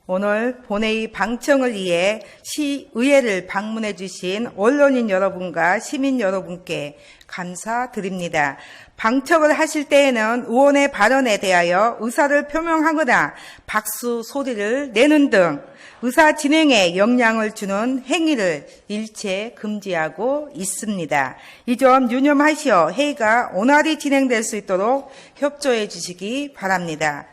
오늘 본회의 방청을 위해 시의회를 방문해 주신 언론인 여러분과 시민 여러분께 감사드립니다. 방청을 하실 때에는 의원의 발언에 대하여 의사를 표명하거나 박수 소리를 내는 등 의사 진행에 영향을 주는 행위를 일체 금지하고 있습니다. 이 점 유념하시어 회의가 원활히 진행될 수 있도록 협조해 주시기 바랍니다.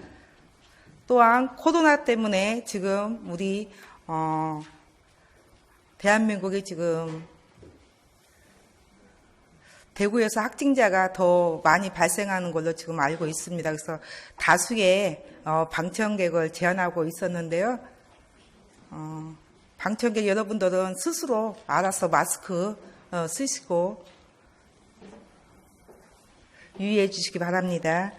또한 코로나 때문에 지금 우리 대한민국이 지금 대구에서 확진자가 더 많이 발생하는 걸로 지금 알고 있습니다. 그래서 다수의 방청객을 제한하고 있었는데요. 방청객 여러분들은 스스로 알아서 마스크 쓰시고 유의해 주시기 바랍니다.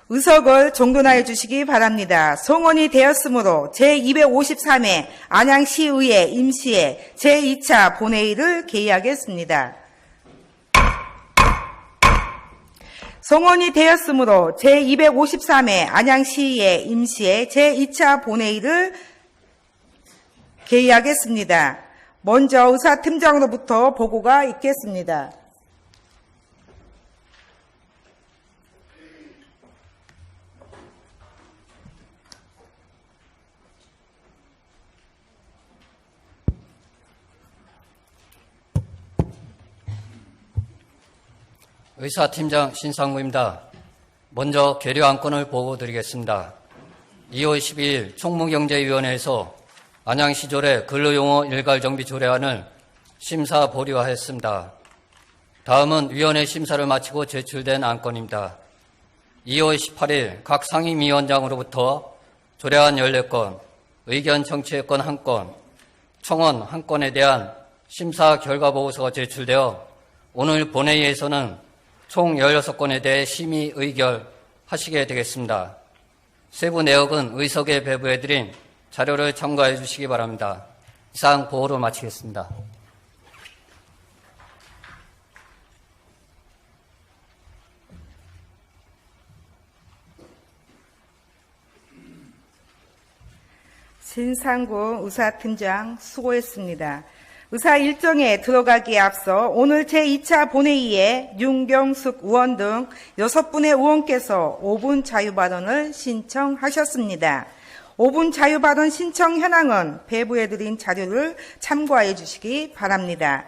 의석을 정돈하여 주시기 바랍니다. 송원이 되었으므로 제253회 안양시의회 임시회 제2차 본회의를 개의하겠습니다. 송원이 되었으므로 제253회 안양시의회 임시회 제2차 본회의를 개의하겠습니다. 먼저 의사팀장으로부터 보고가 있겠습니다. 의사팀장 신상무입니다. 먼저 계류 안건을 보고드리겠습니다. 2월 12일 총무경제위원회에서 안양시조례 근로용어 일괄정비 조례안을 심사 보류하였습니다. 다음은 위원회 심사를 마치고 제출된 안건입니다. 2월 18일 각 상임위원장으로부터 조례안 14건, 의견 청취권 1건, 청원 1건에 대한 심사 결과 보고서가 제출되어 오늘 본회의에서는 총 16건에 대해 심의 의결하시게 되겠습니다. 세부 내역은 의석에 배부해드린 자료를 참고해 주시기 바랍니다. 이상 보고를 마치겠습니다. 신상구 의사팀장 수고했습니다. 의사 일정에 들어가기에 앞서 오늘 제2차 본회의에 윤경숙 의원 등 6분의 의원께서 5분 자유발언을 신청하셨습니다. 5분 자유발언 신청 현황은 배부해드린 자료를 참고해 주시기 바랍니다.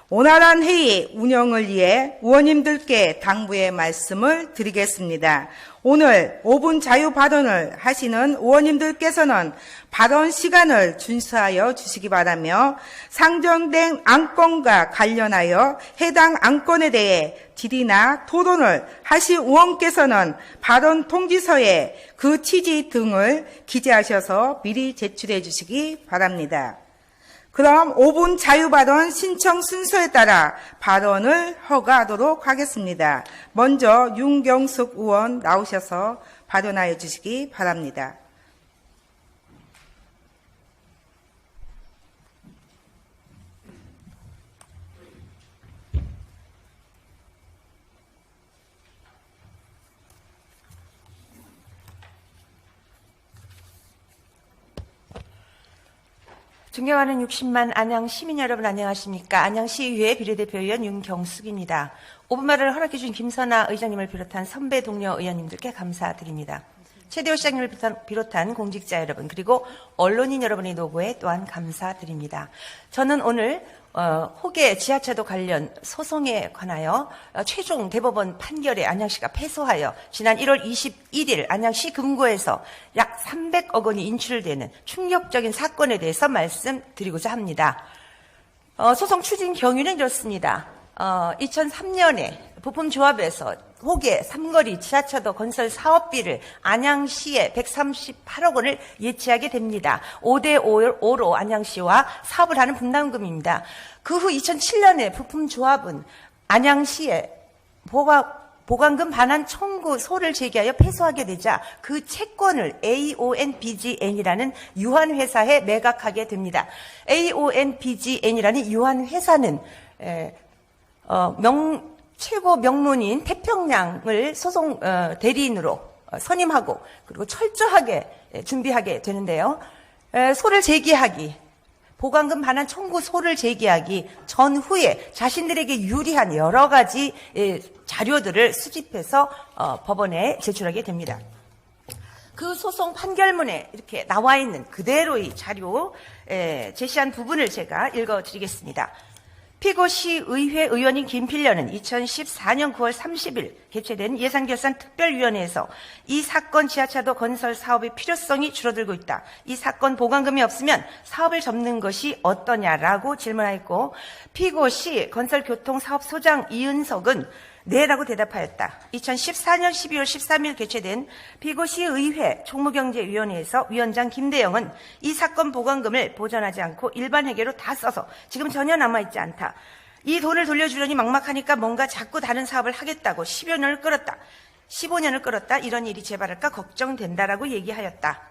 원활한 회의 운영을 위해 의원님들께 당부의 말씀을 드리겠습니다. 오늘 5분 자유 발언을 하시는 의원님들께서는 발언 시간을 준수하여 주시기 바라며 상정된 안건과 관련하여 해당 안건에 대해 질의나 토론을 하실 의원께서는 발언 통지서에 그 취지 등을 기재하셔서 미리 제출해 주시기 바랍니다. 그럼 5분 자유발언 신청 순서에 따라 발언을 허가하도록 하겠습니다. 먼저 윤경숙 의원 나오셔서 발언하여 주시기 바랍니다. 존경하는 60만 안양 시민 여러분 안녕하십니까. 안양시의회 비례대표위원 윤경숙입니다. 5분 말을 허락해 주신 김선아 의장님을 비롯한 선배 동료 의원님들께 감사드립니다. 최대호 시장님을 비롯한 공직자 여러분 그리고 언론인 여러분의 노고에 또한 감사드립니다. 저는 오늘 호계 지하차도 관련 소송에 관하여 최종 대법원 판결에 안양시가 패소하여 지난 1월 21일 안양시 금고에서 약 300억 원이 인출되는 충격적인 사건에 대해서 말씀드리고자 합니다. 소송 추진 경위는 이렇습니다. 2003년에 부품조합에서 호계 삼거리 지하차도 건설 사업비를 안양시에 138억 원을 예치하게 됩니다. 5대5로 안양시와 사업을 하는 분담금입니다. 그 후 2007년에 부품조합은 안양시에 보강금 반환 청구 소를 제기하여 패소하게 되자 그 채권을 AONBGN이라는 유한회사에 매각하게 됩니다. AONBGN이라는 유한회사는 최고 명문인 태평양을 소송 대리인으로 선임하고 그리고 철저하게 준비하게 되는데요. 소를 제기하기, 보강금 반환 청구 소를 제기하기 전후에 자신들에게 유리한 여러 가지 자료들을 수집해서 법원에 제출하게 됩니다. 그 소송 판결문에 이렇게 나와 있는 그대로의 자료 제시한 부분을 제가 읽어드리겠습니다. 피고시의회 의원인 김필련은 2014년 9월 30일 개최된 예산결산특별위원회에서 이 사건 지하차도 건설 사업의 필요성이 줄어들고 있다. 이 사건 보강금이 없으면 사업을 접는 것이 어떠냐라고 질문하였고, 피고시 건설교통사업소장 이은석은 네라고 대답하였다. 2014년 12월 13일 개최된 피고시의회 총무경제위원회에서 위원장 김대영은 이 사건 보강금을 보전하지 않고 일반 회계로 다 써서 지금 전혀 남아있지 않다. 이 돈을 돌려주려니 막막하니까 뭔가 자꾸 다른 사업을 하겠다고 10여 년을 끌었다. 15년을 끌었다. 이런 일이 재발할까 걱정된다라고 얘기하였다.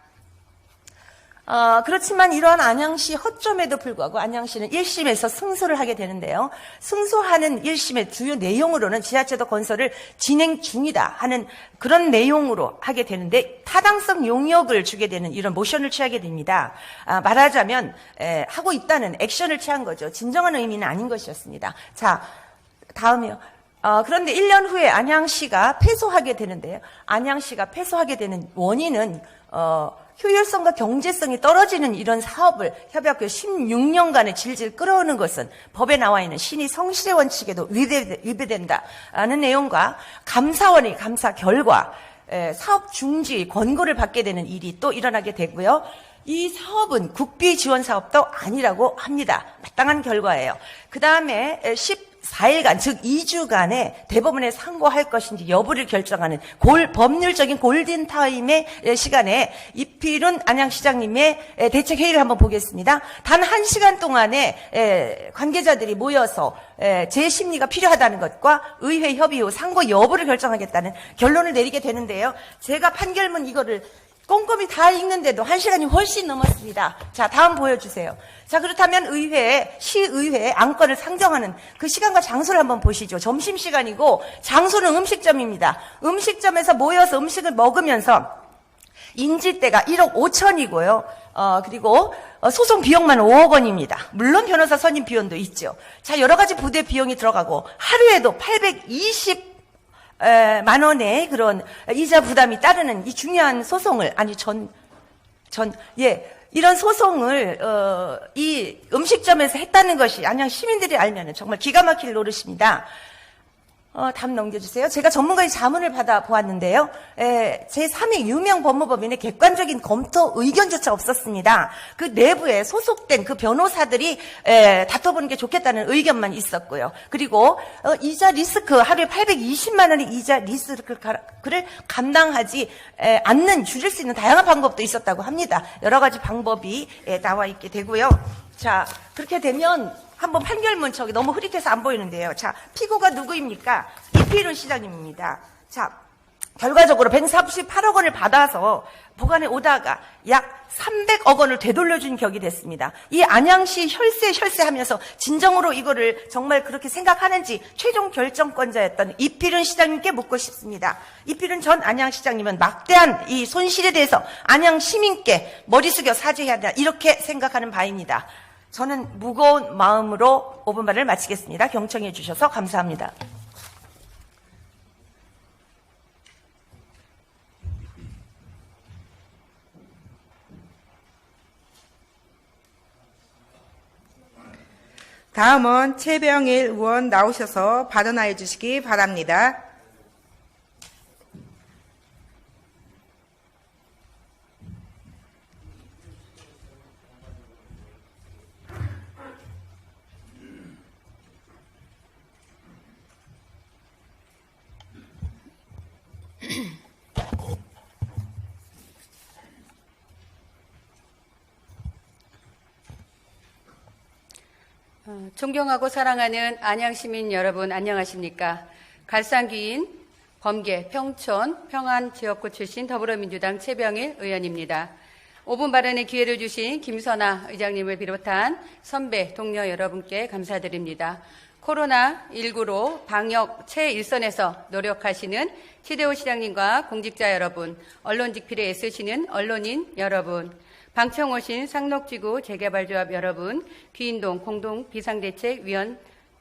그렇지만 이러한 안양시 허점에도 불구하고 안양시는 1심에서 승소를 하게 되는데요. 승소하는 1심의 주요 내용으로는 지하철도 건설을 진행 중이다 하는 그런 내용으로 하게 되는데, 타당성 용역을 주게 되는 이런 모션을 취하게 됩니다. 말하자면 하고 있다는 액션을 취한 거죠. 진정한 의미는 아닌 것이었습니다. 자, 다음이요. 그런데 1년 후에 안양시가 패소하게 되는데요. 안양시가 패소하게 되는 원인은 효율성과 경제성이 떨어지는 이런 사업을 협약후 16년간의 질질 끌어오는 것은 법에 나와 있는 신의 성실의 원칙에도 위배된다라는 내용과 감사원의 감사 결과 사업 중지 권고를 받게 되는 일이 또 일어나게 되고요. 이 사업은 국비 지원 사업도 아니라고 합니다. 마땅한 결과예요. 그 다음에 14일간, 즉 2주간의 대법원에 상고할 것인지 여부를 결정하는 법률적인 골든타임의 시간에 이필훈 안양시장님의 대책회의를 한번 보겠습니다. 단 1시간 동안에 관계자들이 모여서 제 심리가 필요하다는 것과 의회 협의 후 상고 여부를 결정하겠다는 결론을 내리게 되는데요. 제가 판결문 이거를 꼼꼼히 다 읽는데도 1시간이 훨씬 넘었습니다. 자, 다음 보여주세요. 자, 그렇다면 시의회에 안건을 상정하는 그 시간과 장소를 한번 보시죠. 점심시간이고 장소는 음식점입니다. 음식점에서 모여서 음식을 먹으면서 인지대가 1억 5천이고요. 그리고 소송 비용만 5억 원입니다. 물론 변호사 선임 비용도 있죠. 자, 여러 가지 부대 비용이 들어가고 하루에도 820만 원의 그런 이자 부담이 따르는 이 중요한 소송을, 이런 소송을, 이 음식점에서 했다는 것이 안양 시민들이 알면은 정말 기가 막힐 노릇입니다. 다음 넘겨주세요. 제가 전문가의 자문을 받아보았는데요. 제3의 유명 법무법인의 객관적인 검토 의견조차 없었습니다. 그 내부에 소속된 그 변호사들이 다퉈보는 게 좋겠다는 의견만 있었고요. 그리고 이자 리스크, 하루에 820만 원의 이자 리스크를 감당하지 않는, 줄일 수 있는 다양한 방법도 있었다고 합니다. 여러 가지 방법이 나와 있게 되고요. 자, 그렇게 되면 한번 판결문, 저기 너무 흐릿해서 안 보이는데요. 자, 피고가 누구입니까? 이필훈 시장님입니다. 자, 결과적으로 148억 원을 받아서 보관해 오다가 약 300억 원을 되돌려준 격이 됐습니다. 이 안양시 혈세 하면서 진정으로 이거를 정말 그렇게 생각하는지 최종 결정권자였던 이필훈 시장님께 묻고 싶습니다. 이필훈 전 안양시장님은 막대한 이 손실에 대해서 안양 시민께 머리 숙여 사죄해야 한다, 이렇게 생각하는 바입니다. 저는 무거운 마음으로 5분 말을 마치겠습니다. 경청해 주셔서 감사합니다. 다음은 최병일 의원 나오셔서 발언하여 주시기 바랍니다. 존경하고 사랑하는 안양시민 여러분, 안녕하십니까? 갈산기인, 범계, 평촌, 평안지역구 출신 더불어민주당 최병일 의원입니다. 5분 발언의 기회를 주신 김선아 의장님을 비롯한 선배, 동료 여러분께 감사드립니다. 코로나19로 방역 최일선에서 노력하시는 최대호 시장님과 공직자 여러분, 언론 집필에 애쓰시는 언론인 여러분, 방청 오신 상록지구 재개발조합 여러분, 귀인동 공동비상대책위원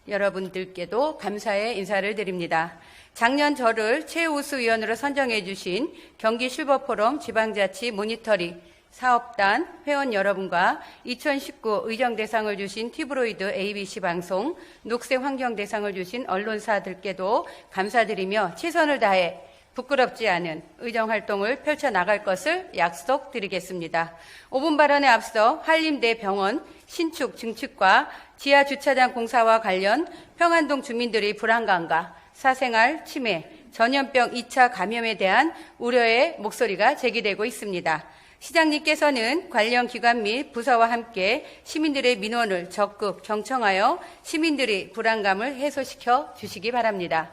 여러분들께도 감사의 인사를 드립니다. 작년 저를 최우수 위원으로 선정해 주신 경기 실버포럼 지방자치 모니터링 사업단 회원 여러분과 2019 의정대상을 주신 티브로이드 ABC 방송, 녹색환경대상을 주신 언론사들께도 감사드리며 최선을 다해 부끄럽지 않은 의정활동을 펼쳐나갈 것을 약속드리겠습니다. 5분 발언에 앞서 한림대병원 신축 증축과 지하주차장 공사와 관련 평안동 주민들의 불안감과 사생활 침해, 전염병 2차 감염에 대한 우려의 목소리가 제기되고 있습니다. 시장님께서는 관련 기관 및 부서와 함께 시민들의 민원을 적극 경청하여 시민들의 불안감을 해소시켜 주시기 바랍니다.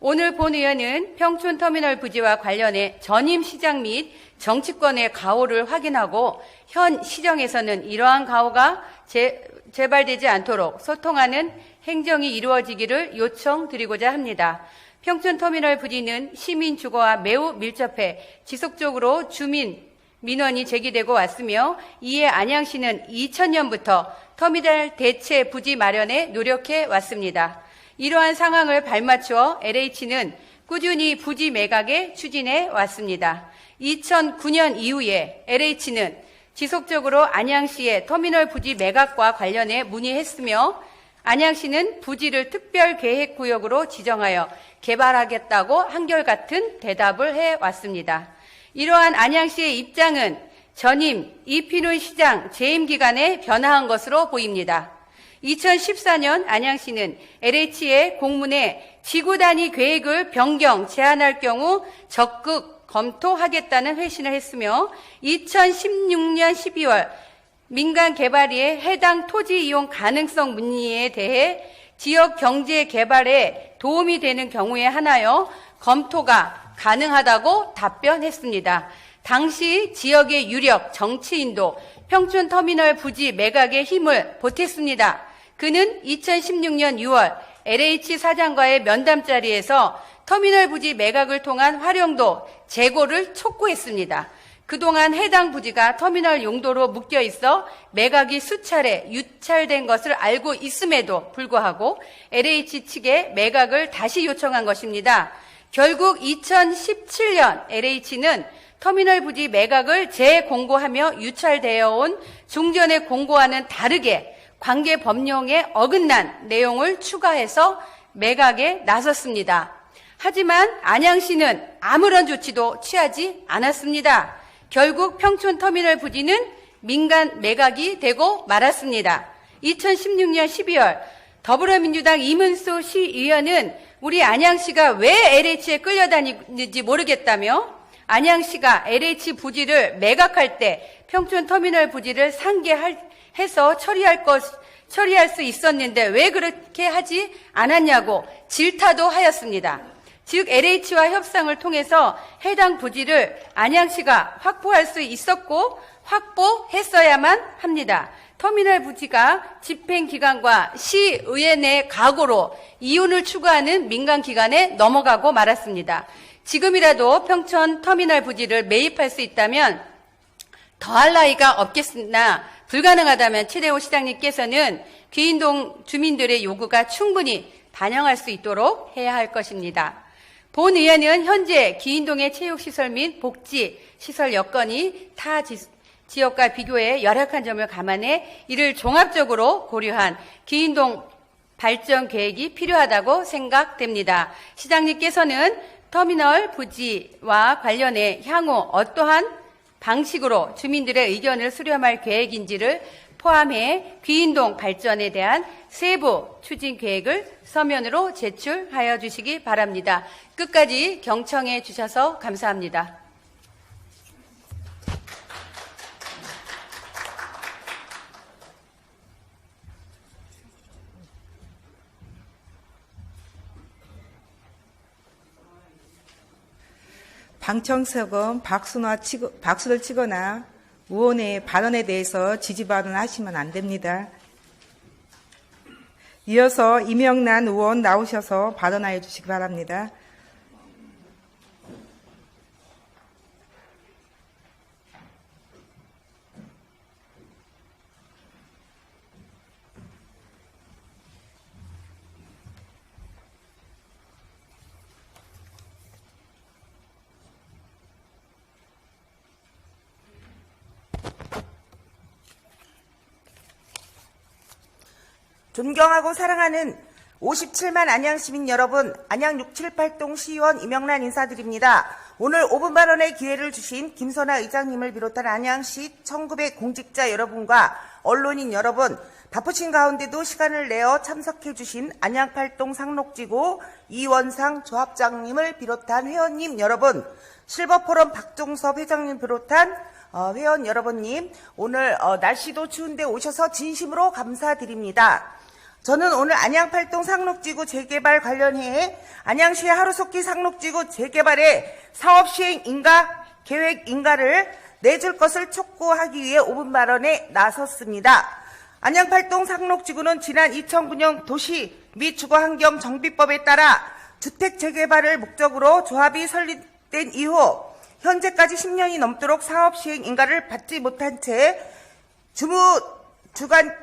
오늘 본 의원은 평촌터미널 부지와 관련해 전임 시장 및 정치권의 가오를 확인하고 현 시정에서는 이러한 가오가 재발되지 않도록 소통하는 행정이 이루어지기를 요청드리고자 합니다. 평촌터미널 부지는 시민 주거와 매우 밀접해 지속적으로 주민 민원이 제기되고 왔으며 이에 안양시는 2000년부터 터미널 대체 부지 마련에 노력해 왔습니다. 이러한 상황을 발맞추어 LH는 꾸준히 부지 매각에 추진해 왔습니다. 2009년 이후에 LH는 지속적으로 안양시의 터미널 부지 매각과 관련해 문의했으며 안양시는 부지를 특별계획구역으로 지정하여 개발하겠다고 한결같은 대답을 해왔습니다. 이러한 안양시의 입장은 전임 이피눈 시장 재임 기간에 변화한 것으로 보입니다. 2014년 안양시는 LH의 공문에 지구 단위 계획을 변경, 제한할 경우 적극 검토하겠다는 회신을 했으며 2016년 12월 민간 개발의에 해당 토지 이용 가능성 문의에 대해 지역 경제 개발에 도움이 되는 경우에 한하여 검토가 가능하다고 답변했습니다. 당시 지역의 유력 정치인도 평촌터미널 부지 매각에 힘을 보탰습니다. 그는 2016년 6월 LH 사장과의 면담 자리에서 터미널 부지 매각을 통한 활용도 재고를 촉구했습니다. 그동안 해당 부지가 터미널 용도로 묶여 있어 매각이 수차례 유찰된 것을 알고 있음에도 불구하고 LH 측에 매각을 다시 요청한 것입니다. 결국 2017년 LH는 터미널 부지 매각을 재공고하며 유찰되어 온 종전의 공고와는 다르게 관계 법령에 어긋난 내용을 추가해서 매각에 나섰습니다. 하지만 안양시는 아무런 조치도 취하지 않았습니다. 결국 평촌터미널 부지는 민간 매각이 되고 말았습니다. 2016년 12월 더불어민주당 이문수 시의원은 우리 안양시가 왜 LH에 끌려다니는지 모르겠다며 안양시가 LH 부지를 매각할 때 평촌터미널 부지를 상계해서 처리할 수 있었는데 왜 그렇게 하지 않았냐고 질타도 하였습니다. 즉 LH와 협상을 통해서 해당 부지를 안양시가 확보할 수 있었고 확보했어야만 합니다. 터미널 부지가 집행기관과 시의회 내 각오로 이혼을 추구하는 민간기관에 넘어가고 말았습니다. 지금이라도 평촌 터미널 부지를 매입할 수 있다면 더할 나위가 없겠으나 불가능하다면 최대호 시장님께서는 귀인동 주민들의 요구가 충분히 반영할 수 있도록 해야 할 것입니다. 본 의원은 현재 귀인동의 체육시설 및 복지시설 여건이 타 지역과 비교해 열악한 점을 감안해 이를 종합적으로 고려한 귀인동 발전 계획이 필요하다고 생각됩니다. 시장님께서는 터미널 부지와 관련해 향후 어떠한 방식으로 주민들의 의견을 수렴할 계획인지를 포함해 귀인동 발전에 대한 세부 추진 계획을 서면으로 제출하여 주시기 바랍니다. 끝까지 경청해 주셔서 감사합니다. 방청석은 박수를 치거나 의원의 발언에 대해서 지지 발언하시면 안 됩니다. 이어서 이명란 의원 나오셔서 발언하여 주시기 바랍니다. 존경하고 사랑하는 57만 안양시민 여러분, 안양 678동 시의원 이명란 인사드립니다. 오늘 5분 발언의 기회를 주신 김선아 의장님을 비롯한 안양시 1900 공직자 여러분과 언론인 여러분, 바쁘신 가운데도 시간을 내어 참석해 주신 안양 8동 상록지구 이원상 조합장님을 비롯한 회원님 여러분, 실버포럼 박종섭 회장님 비롯한 회원 여러분님, 오늘 날씨도 추운데 오셔서 진심으로 감사드립니다. 저는 오늘 안양 8동 상록지구 재개발 관련해 안양시의 하루속히 상록지구 재개발의 사업시행 인가 계획 인가를 내줄 것을 촉구하기 위해 5분 발언에 나섰습니다. 안양 8동 상록지구는 지난 2009년 도시 및 주거환경 정비법에 따라 주택 재개발을 목적으로 조합이 설립된 이후 현재까지 10년이 넘도록 사업시행 인가를 받지 못한 채 주무주관청인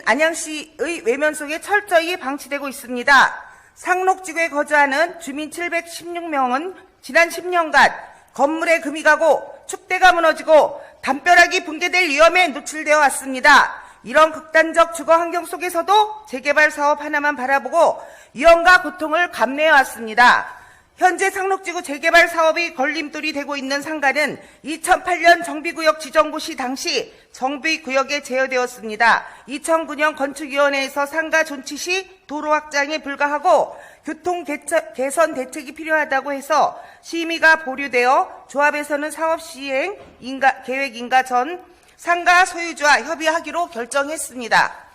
안양시의 외면 속에 철저히 방치되고 있습니다. 상록지구에 거주하는 주민 716명은 지난 10년간 건물에 금이 가고 축대가 무너지고 담벼락이 붕괴될 위험에 노출되어 왔습니다. 이런 극단적 주거 환경 속에서도 재개발 사업 하나만 바라보고 위험과 고통을 감내해 왔습니다. 현재 상록지구 재개발 사업이 걸림돌이 되고 있는 상가는 2008년 정비구역 지정고 시 당시 정비구역에 제어되었습니다. 2009년 건축위원회에서 상가 존치 시 도로 확장에 불가하고 교통 개선 대책이 필요하다고 해서 심의가 보류되어 조합에서는 사업 시행 계획 인가 전 상가 소유주와 협의하기로 결정했습니다.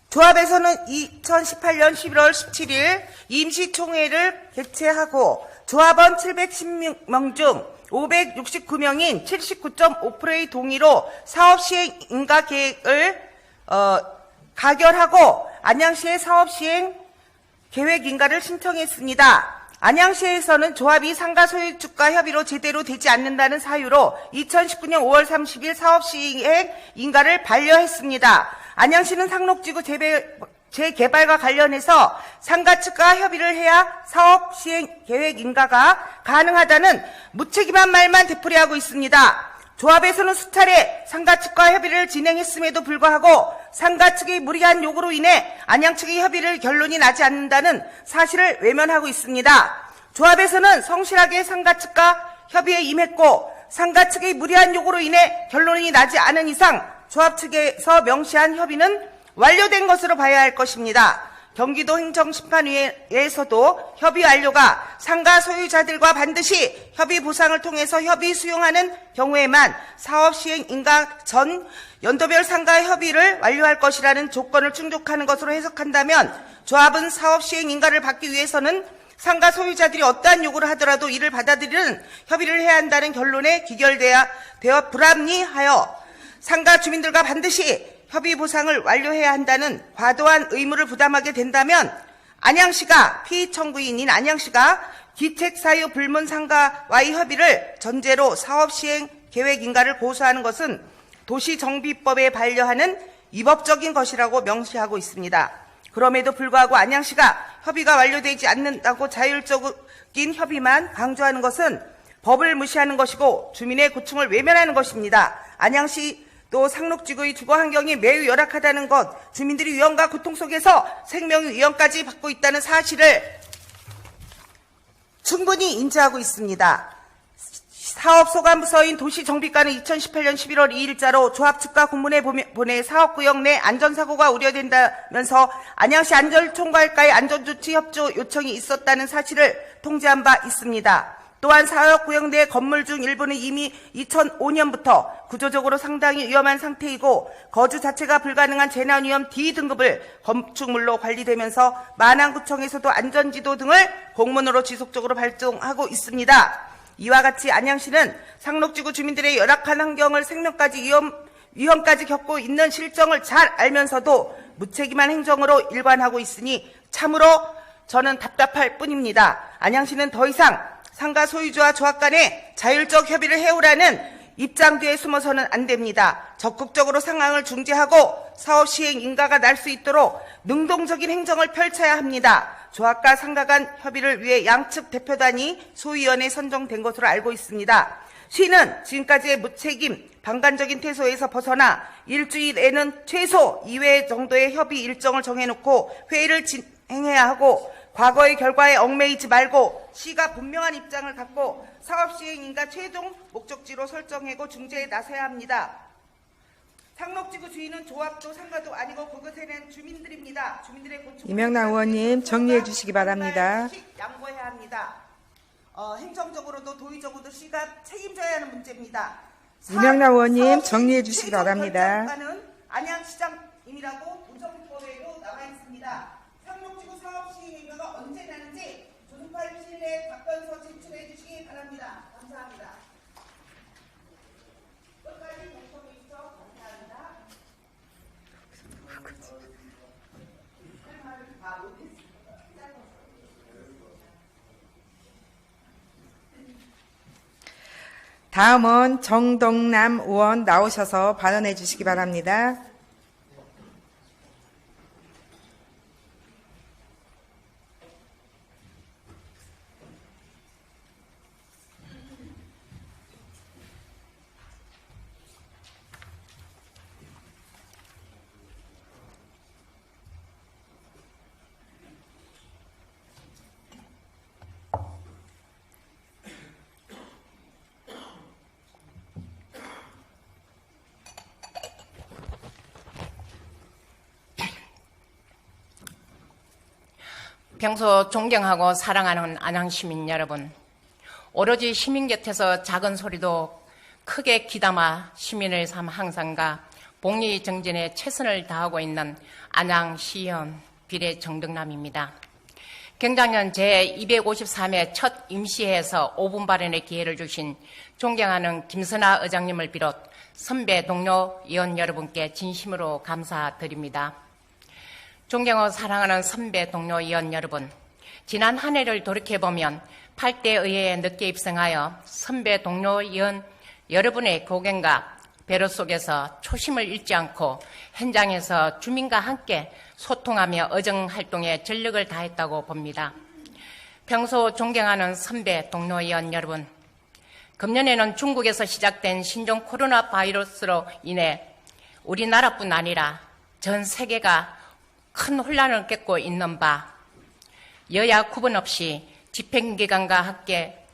조합에서는 2018년 11월 17일 임시총회를 개최하고 조합원 710명 중 569명인 79.5%의 동의로 사업시행 인가 계획을 가결하고 안양시의 사업시행 계획 인가를 신청했습니다. 안양시에서는 조합이 상가 소유주가 협의로 제대로 되지 않는다는 사유로 2019년 5월 30일 사업시행 인가를 반려했습니다. 안양시는 상록지구 재개발과 관련해서 상가 측과 협의를 해야 사업 시행 계획 인가가 가능하다는 무책임한 말만 되풀이하고 있습니다. 조합에서는 수차례 상가 측과 협의를 진행했음에도 불구하고 상가 측의 무리한 요구로 인해 안양 측의 협의를 결론이 나지 않는다는 사실을 외면하고 있습니다. 조합에서는 성실하게 상가 측과 협의에 임했고 상가 측의 무리한 요구로 인해 결론이 나지 않은 이상 조합 측에서 명시한 협의는 완료된 것으로 봐야 할 것입니다. 경기도 행정심판위에서도 협의 완료가 상가 소유자들과 반드시 협의 보상을 통해서 협의 수용하는 경우에만 사업 시행 인가 전 연도별 상가 협의를 완료할 것이라는 조건을 충족하는 것으로 해석한다면 조합은 사업 시행 인가를 받기 위해서는 상가 소유자들이 어떠한 요구를 하더라도 이를 받아들이는 협의를 해야 한다는 결론에 기결되어 불합리하여 상가 주민들과 반드시 협의 보상을 완료해야 한다는 과도한 의무를 부담하게 된다면 안양시가 피청구인인 안양시가 기책 사유 불문 상가와의 협의를 전제로 사업 시행 계획 인가를 고수하는 것은 도시정비법에 반려하는 위법적인 것이라고 명시하고 있습니다. 그럼에도 불구하고 안양시가 협의가 완료되지 않는다고 자율적인 협의만 강조하는 것은 법을 무시하는 것이고 주민의 고충을 외면하는 것입니다. 안양시 또 상록지구의 주거 환경이 매우 열악하다는 것, 주민들이 위험과 고통 속에서 생명의 위험까지 받고 있다는 사실을 충분히 인지하고 있습니다. 사업소관부서인 도시정비과는 2018년 11월 2일자로 조합 측과 공문에 보내 사업구역 내 안전사고가 우려된다면서 안양시 안전총괄과의 안전조치 협조 요청이 있었다는 사실을 통지한 바 있습니다. 또한 사업구역 내 건물 중 일부는 이미 2005년부터 구조적으로 상당히 위험한 상태이고 거주 자체가 불가능한 재난위험 D등급을 건축물로 관리되면서 만안구청에서도 안전지도 등을 공문으로 지속적으로 발송하고 있습니다. 이와 같이 안양시는 상록지구 주민들의 열악한 환경을 생명까지 위험까지 겪고 있는 실정을 잘 알면서도 무책임한 행정으로 일관하고 있으니 참으로 저는 답답할 뿐입니다. 안양시는 더 이상 상가 소유주와 조합 간의 자율적 협의를 해오라는 입장 뒤에 숨어서는 안 됩니다. 적극적으로 상황을 중재하고 사업 시행 인가가 날 수 있도록 능동적인 행정을 펼쳐야 합니다. 조합과 상가 간 협의를 위해 양측 대표단이 소위원회에 선정된 것으로 알고 있습니다. 시는 지금까지의 무책임, 방관적인 태도에서 벗어나 일주일에는 최소 2회 정도의 협의 일정을 정해놓고 회의를 진행해야 하고 과거의 결과에 얽매이지 말고 시가 분명한 입장을 갖고 사업 시행인가 최종 목적지로 설정하고 중재에 나서야 합니다. 상록지구 주인은 조합도 상가도 아니고 그곳에는 주민들입니다. 주민들의 고충 이명락 의원님 정리해 주시기 바랍니다. 양보해야 합니다. 행정적으로도 도의적으로도 시가 책임져야 하는 문제입니다. 이명락 의원님 정리해 주시기 바랍니다. 결정가는 안양시장임이라고 우정법에도 나와 있습니다. 상록지구 사업 시행인가가 언제 나는지 조선파일 내에 답변서 제출해 주시기 바랍니다. 감사합니다. 끝까지 공청해 주셔서 감사합니다. 다음은 정동남 의원 나오셔서 발언해 주시기 바랍니다. 평소 존경하고 사랑하는 안양시민 여러분, 오로지 시민 곁에서 작은 소리도 크게 귀담아 시민의 삶 향상과 복리 정진에 최선을 다하고 있는 안양시의원 비례 정덕남입니다. 경장년 제253회 첫 임시회에서 5분 발언의 기회를 주신 존경하는 김선아 의장님을 비롯 선배 동료 의원 여러분께 진심으로 감사드립니다. 존경하고 사랑하는 선배 동료 의원 여러분, 지난 한 해를 돌이켜보면 8대 의회에 늦게 입성하여 선배 동료 의원 여러분의 고견과 배려 속에서 초심을 잃지 않고 현장에서 주민과 함께 소통하며 의정활동에 전력을 다했다고 봅니다. 평소 존경하는 선배 동료 의원 여러분, 금년에는 중국에서 시작된 신종 코로나 바이러스로 인해 우리나라뿐 아니라 전 세계가 큰 혼란을 겪고 있는 바, 여야 구분 없이 집행기관과 함께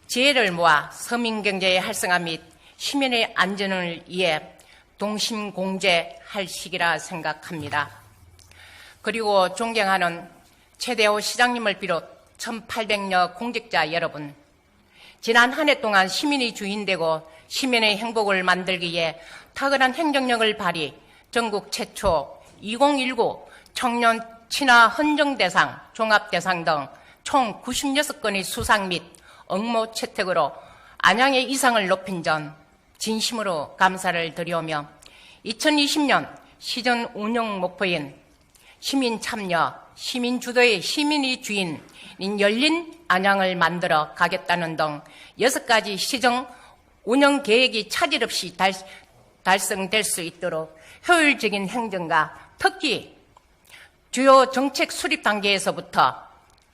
지혜를 모아 서민경제의 활성화 및 시민의 안전을 위해 동심공제할 시기라 생각합니다. 그리고 존경하는 최대호 시장님을 비롯 1,800여 공직자 여러분, 지난 한 해 동안 시민이 주인되고 시민의 행복을 만들기 위해 탁월한 행정력을 발휘, 전국 최초 2019 청년 친화 헌정대상, 종합대상 등 총 96건의 수상 및 업무 채택으로 안양의 이상을 높인 점 진심으로 감사를 드리오며 2020년 시정 운영 목표인 시민 참여, 시민 주도의 시민이 주인인 열린 안양을 만들어 가겠다는 등 6가지 시정 운영 계획이 차질 없이 달성될 수 있도록 효율적인 행정과 특히 주요 정책 수립 단계에서부터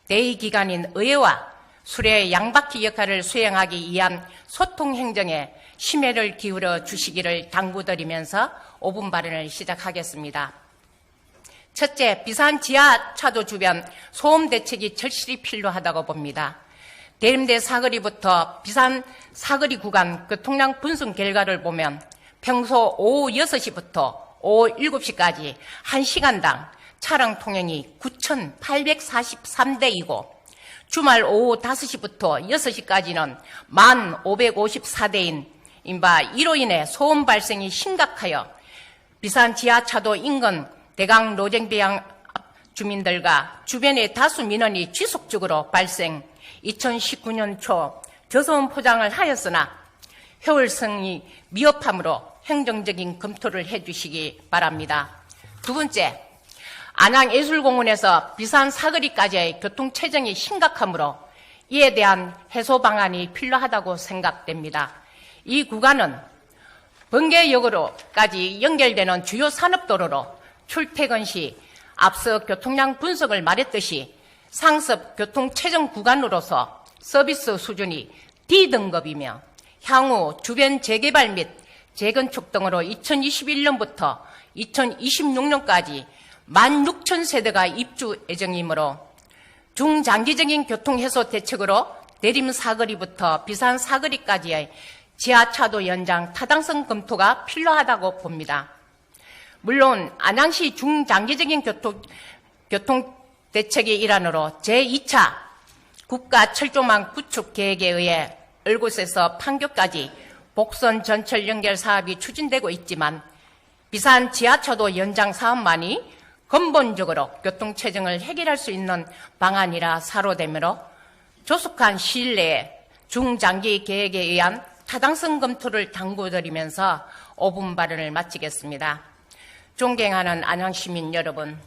대의기관인 의회와 수뢰 양바퀴 역할을 수행하기 위한 소통 행정에 심혈을 기울여 주시기를 당부드리면서 5분 발언을 시작하겠습니다. 첫째, 비산 지하차도 주변 소음 대책이 절실히 필요하다고 봅니다. 대림대 사거리부터 비산 사거리 구간 교통량 분석 결과를 보면 평소 오후 6시부터 오후 7시까지 1시간당 차량 통행이 9,843대이고 주말 오후 5시부터 6시까지는 1,554대인 바 이로 인해 소음 발생이 심각하여 비산 지하차도 인근 대강 노정비양 주민들과 주변의 다수 민원이 지속적으로 발생 2019년 초 저소음 포장을 하였으나 효율성이 미흡하므로 행정적인 검토를 해주시기 바랍니다. 두 번째, 안양예술공원에서 비산 사거리까지의 교통체증이 심각하므로 이에 대한 해소 방안이 필요하다고 생각됩니다. 이 구간은 번개역으로까지 연결되는 주요 산업도로로 출퇴근 시 앞서 교통량 분석을 말했듯이 상습 교통체증 구간으로서 서비스 수준이 D등급이며 향후 주변 재개발 및 재건축 등으로 2021년부터 2026년까지 16,000세대가 입주 예정이므로 중장기적인 교통해소 대책으로 내림 사거리부터 비산 사거리까지의 지하차도 연장 타당성 검토가 필요하다고 봅니다. 물론 안양시 중장기적인 교통 대책의 일환으로 제2차 국가 철조망 구축 계획에 의해 을곳에서 판교까지 복선 전철 연결 사업이 추진되고 있지만 비산 지하차도 연장 사업만이 근본적으로 교통체증을 해결할 수 있는 방안이라 사로되므로 조속한 시일 내에 중장기 계획에 의한 타당성 검토를 당부드리면서 5분 발언을 마치겠습니다. 존경하는 안양시민 여러분,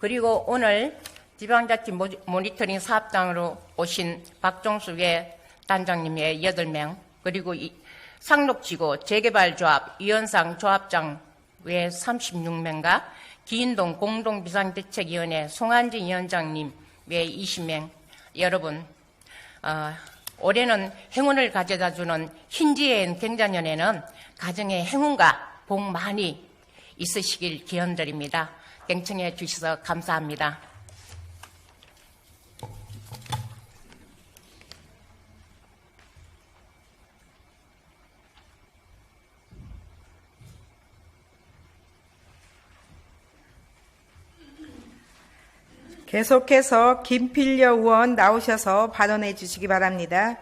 그리고 오늘 지방자치 모니터링 사업장으로 오신 박종숙의 단장님의 8명, 그리고 상록지구 재개발조합 이현상 조합장 외 36명과 기인동 공동비상대책위원회 송한진 위원장님 외 20명, 여러분, 올해는 행운을 가져다주는 흰지혜엔 경자년에는 가정의 행운과 복 많이 있으시길 기원드립니다. 경청해 주셔서 감사합니다. 계속해서 김필려 의원 나오셔서 발언해 주시기 바랍니다.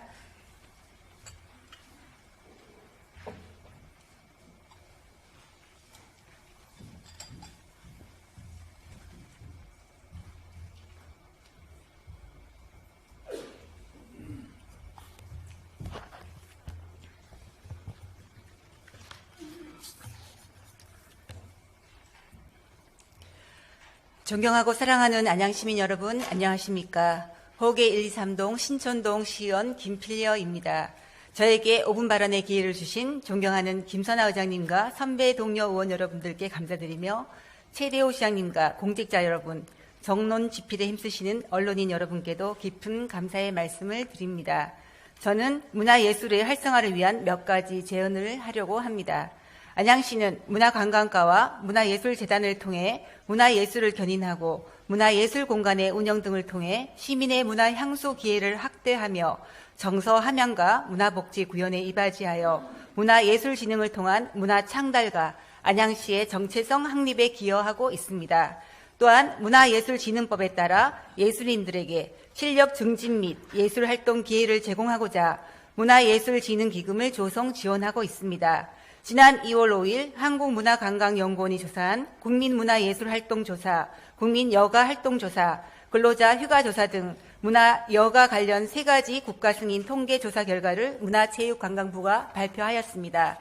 존경하고 사랑하는 안양시민 여러분, 안녕하십니까. 호계 123동 신촌동 시의원 김필려입니다. 저에게 5분 발언의 기회를 주신 존경하는 김선아 의장님과 선배 동료 의원 여러분들께 감사드리며 최대호 시장님과 공직자 여러분, 정론 집필에 힘쓰시는 언론인 여러분께도 깊은 감사의 말씀을 드립니다. 저는 문화예술의 활성화를 위한 몇 가지 제언을 하려고 합니다. 안양시는 문화관광과와 문화예술재단을 통해 문화예술을 견인하고 문화예술공간의 운영 등을 통해 시민의 문화향수 기회를 확대하며 정서 함양과 문화복지구현에 이바지하여 문화예술진흥을 통한 문화창달과 안양시의 정체성 확립에 기여하고 있습니다. 또한 문화예술진흥법에 따라 예술인들에게 실력 증진 및 예술활동 기회를 제공하고자 문화예술진흥기금을 조성 지원하고 있습니다. 지난 2월 5일 한국문화관광연구원이 조사한 국민문화예술활동조사, 국민여가활동조사, 근로자 휴가조사 등 문화여가 관련 3가지 국가승인 통계조사 결과를 문화체육관광부가 발표하였습니다.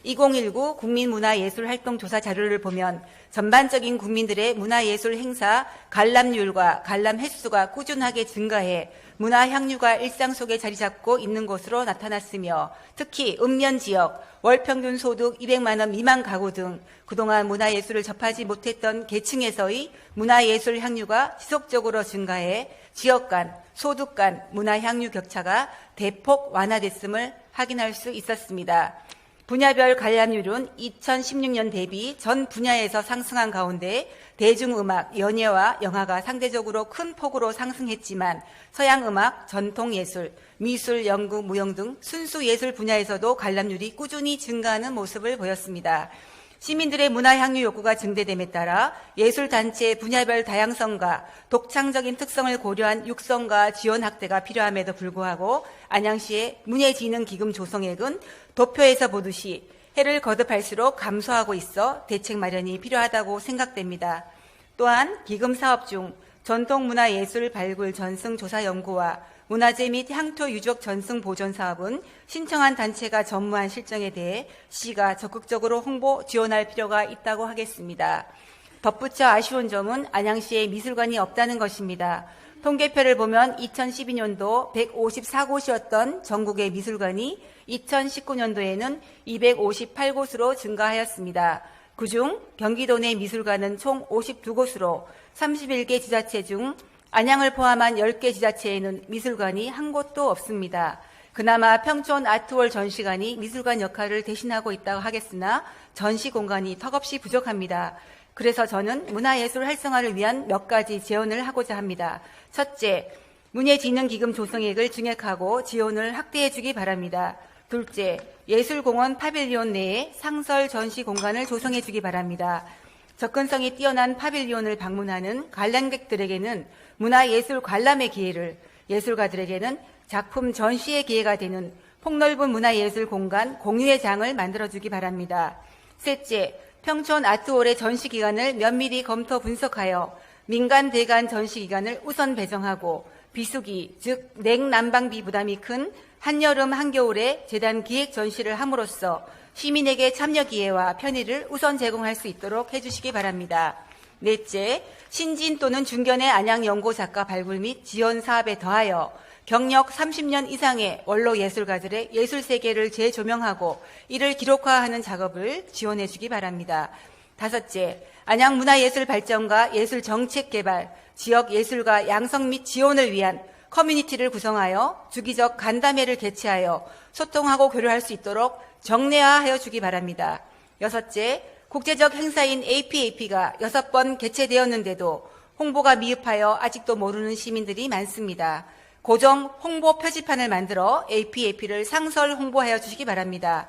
2019 국민문화예술활동조사 자료를 보면 전반적인 국민들의 문화예술 행사 관람률과 관람 횟수가 꾸준하게 증가해 문화향유가 일상 속에 자리 잡고 있는 것으로 나타났으며 특히 읍면 지역, 월평균 소득 200만 원 미만 가구 등 그동안 문화예술을 접하지 못했던 계층에서의 문화예술 향유가 지속적으로 증가해 지역 간, 소득 간 문화향유 격차가 대폭 완화됐음을 확인할 수 있었습니다. 분야별 관람률은 2016년 대비 전 분야에서 상승한 가운데 대중음악, 연예와 영화가 상대적으로 큰 폭으로 상승했지만 서양음악, 전통예술, 미술, 연구, 무용 등 순수예술 분야에서도 관람률이 꾸준히 증가하는 모습을 보였습니다. 시민들의 문화향유 욕구가 증대됨에 따라 예술단체의 분야별 다양성과 독창적인 특성을 고려한 육성과 지원 확대가 필요함에도 불구하고 안양시의 문예진흥기금 조성액은 도표에서 보듯이 해를 거듭할수록 감소하고 있어 대책 마련이 필요하다고 생각됩니다. 또한 기금 사업 중 전통문화예술 발굴 전승 조사 연구와 문화재 및 향토 유적 전승 보존 사업은 신청한 단체가 전무한 실정에 대해 시가 적극적으로 홍보 지원할 필요가 있다고 하겠습니다. 덧붙여 아쉬운 점은 안양시에 미술관이 없다는 것입니다. 통계표를 보면 2012년도 154곳이었던 전국의 미술관이 2019년도에는 258곳으로 증가하였습니다. 그중 경기도 내 미술관은 총 52곳으로 31개 지자체 중 안양을 포함한 10개 지자체에는 미술관이 한 곳도 없습니다. 그나마 평촌 아트월 전시관이 미술관 역할을 대신하고 있다고 하겠으나 전시 공간이 턱없이 부족합니다. 그래서 저는 문화예술 활성화를 위한 몇 가지 제언을 하고자 합니다. 첫째, 문예진흥기금 조성액을 증액하고 지원을 확대해 주기 바랍니다. 둘째, 예술공원 파빌리온 내에 상설 전시 공간을 조성해 주기 바랍니다. 접근성이 뛰어난 파빌리온을 방문하는 관람객들에게는 문화예술 관람의 기회를, 예술가들에게는 작품 전시의 기회가 되는 폭넓은 문화예술 공간 공유의 장을 만들어주기 바랍니다. 셋째, 평촌 아트홀의 전시 기간을 면밀히 검토 분석하여 민간 대관 전시 기간을 우선 배정하고 비수기, 즉 냉난방비 부담이 큰 한여름 한겨울에 재단 기획 전시를 함으로써 시민에게 참여 기회와 편의를 우선 제공할 수 있도록 해주시기 바랍니다. 넷째, 신진 또는 중견의 안양 연고 작가 발굴 및 지원 사업에 더하여 경력 30년 이상의 원로 예술가들의 예술 세계를 재조명하고 이를 기록화하는 작업을 지원해 주기 바랍니다. 다섯째, 안양 문화예술 발전과 예술 정책 개발, 지역 예술가 양성 및 지원을 위한 커뮤니티를 구성하여 주기적 간담회를 개최하여 소통하고 교류할 수 있도록 정례화하여 주기 바랍니다. 여섯째, 국제적 행사인 APAP가 6번 개최되었는데도 홍보가 미흡하여 아직도 모르는 시민들이 많습니다. 고정 홍보 표지판을 만들어 APAP를 상설 홍보하여 주시기 바랍니다.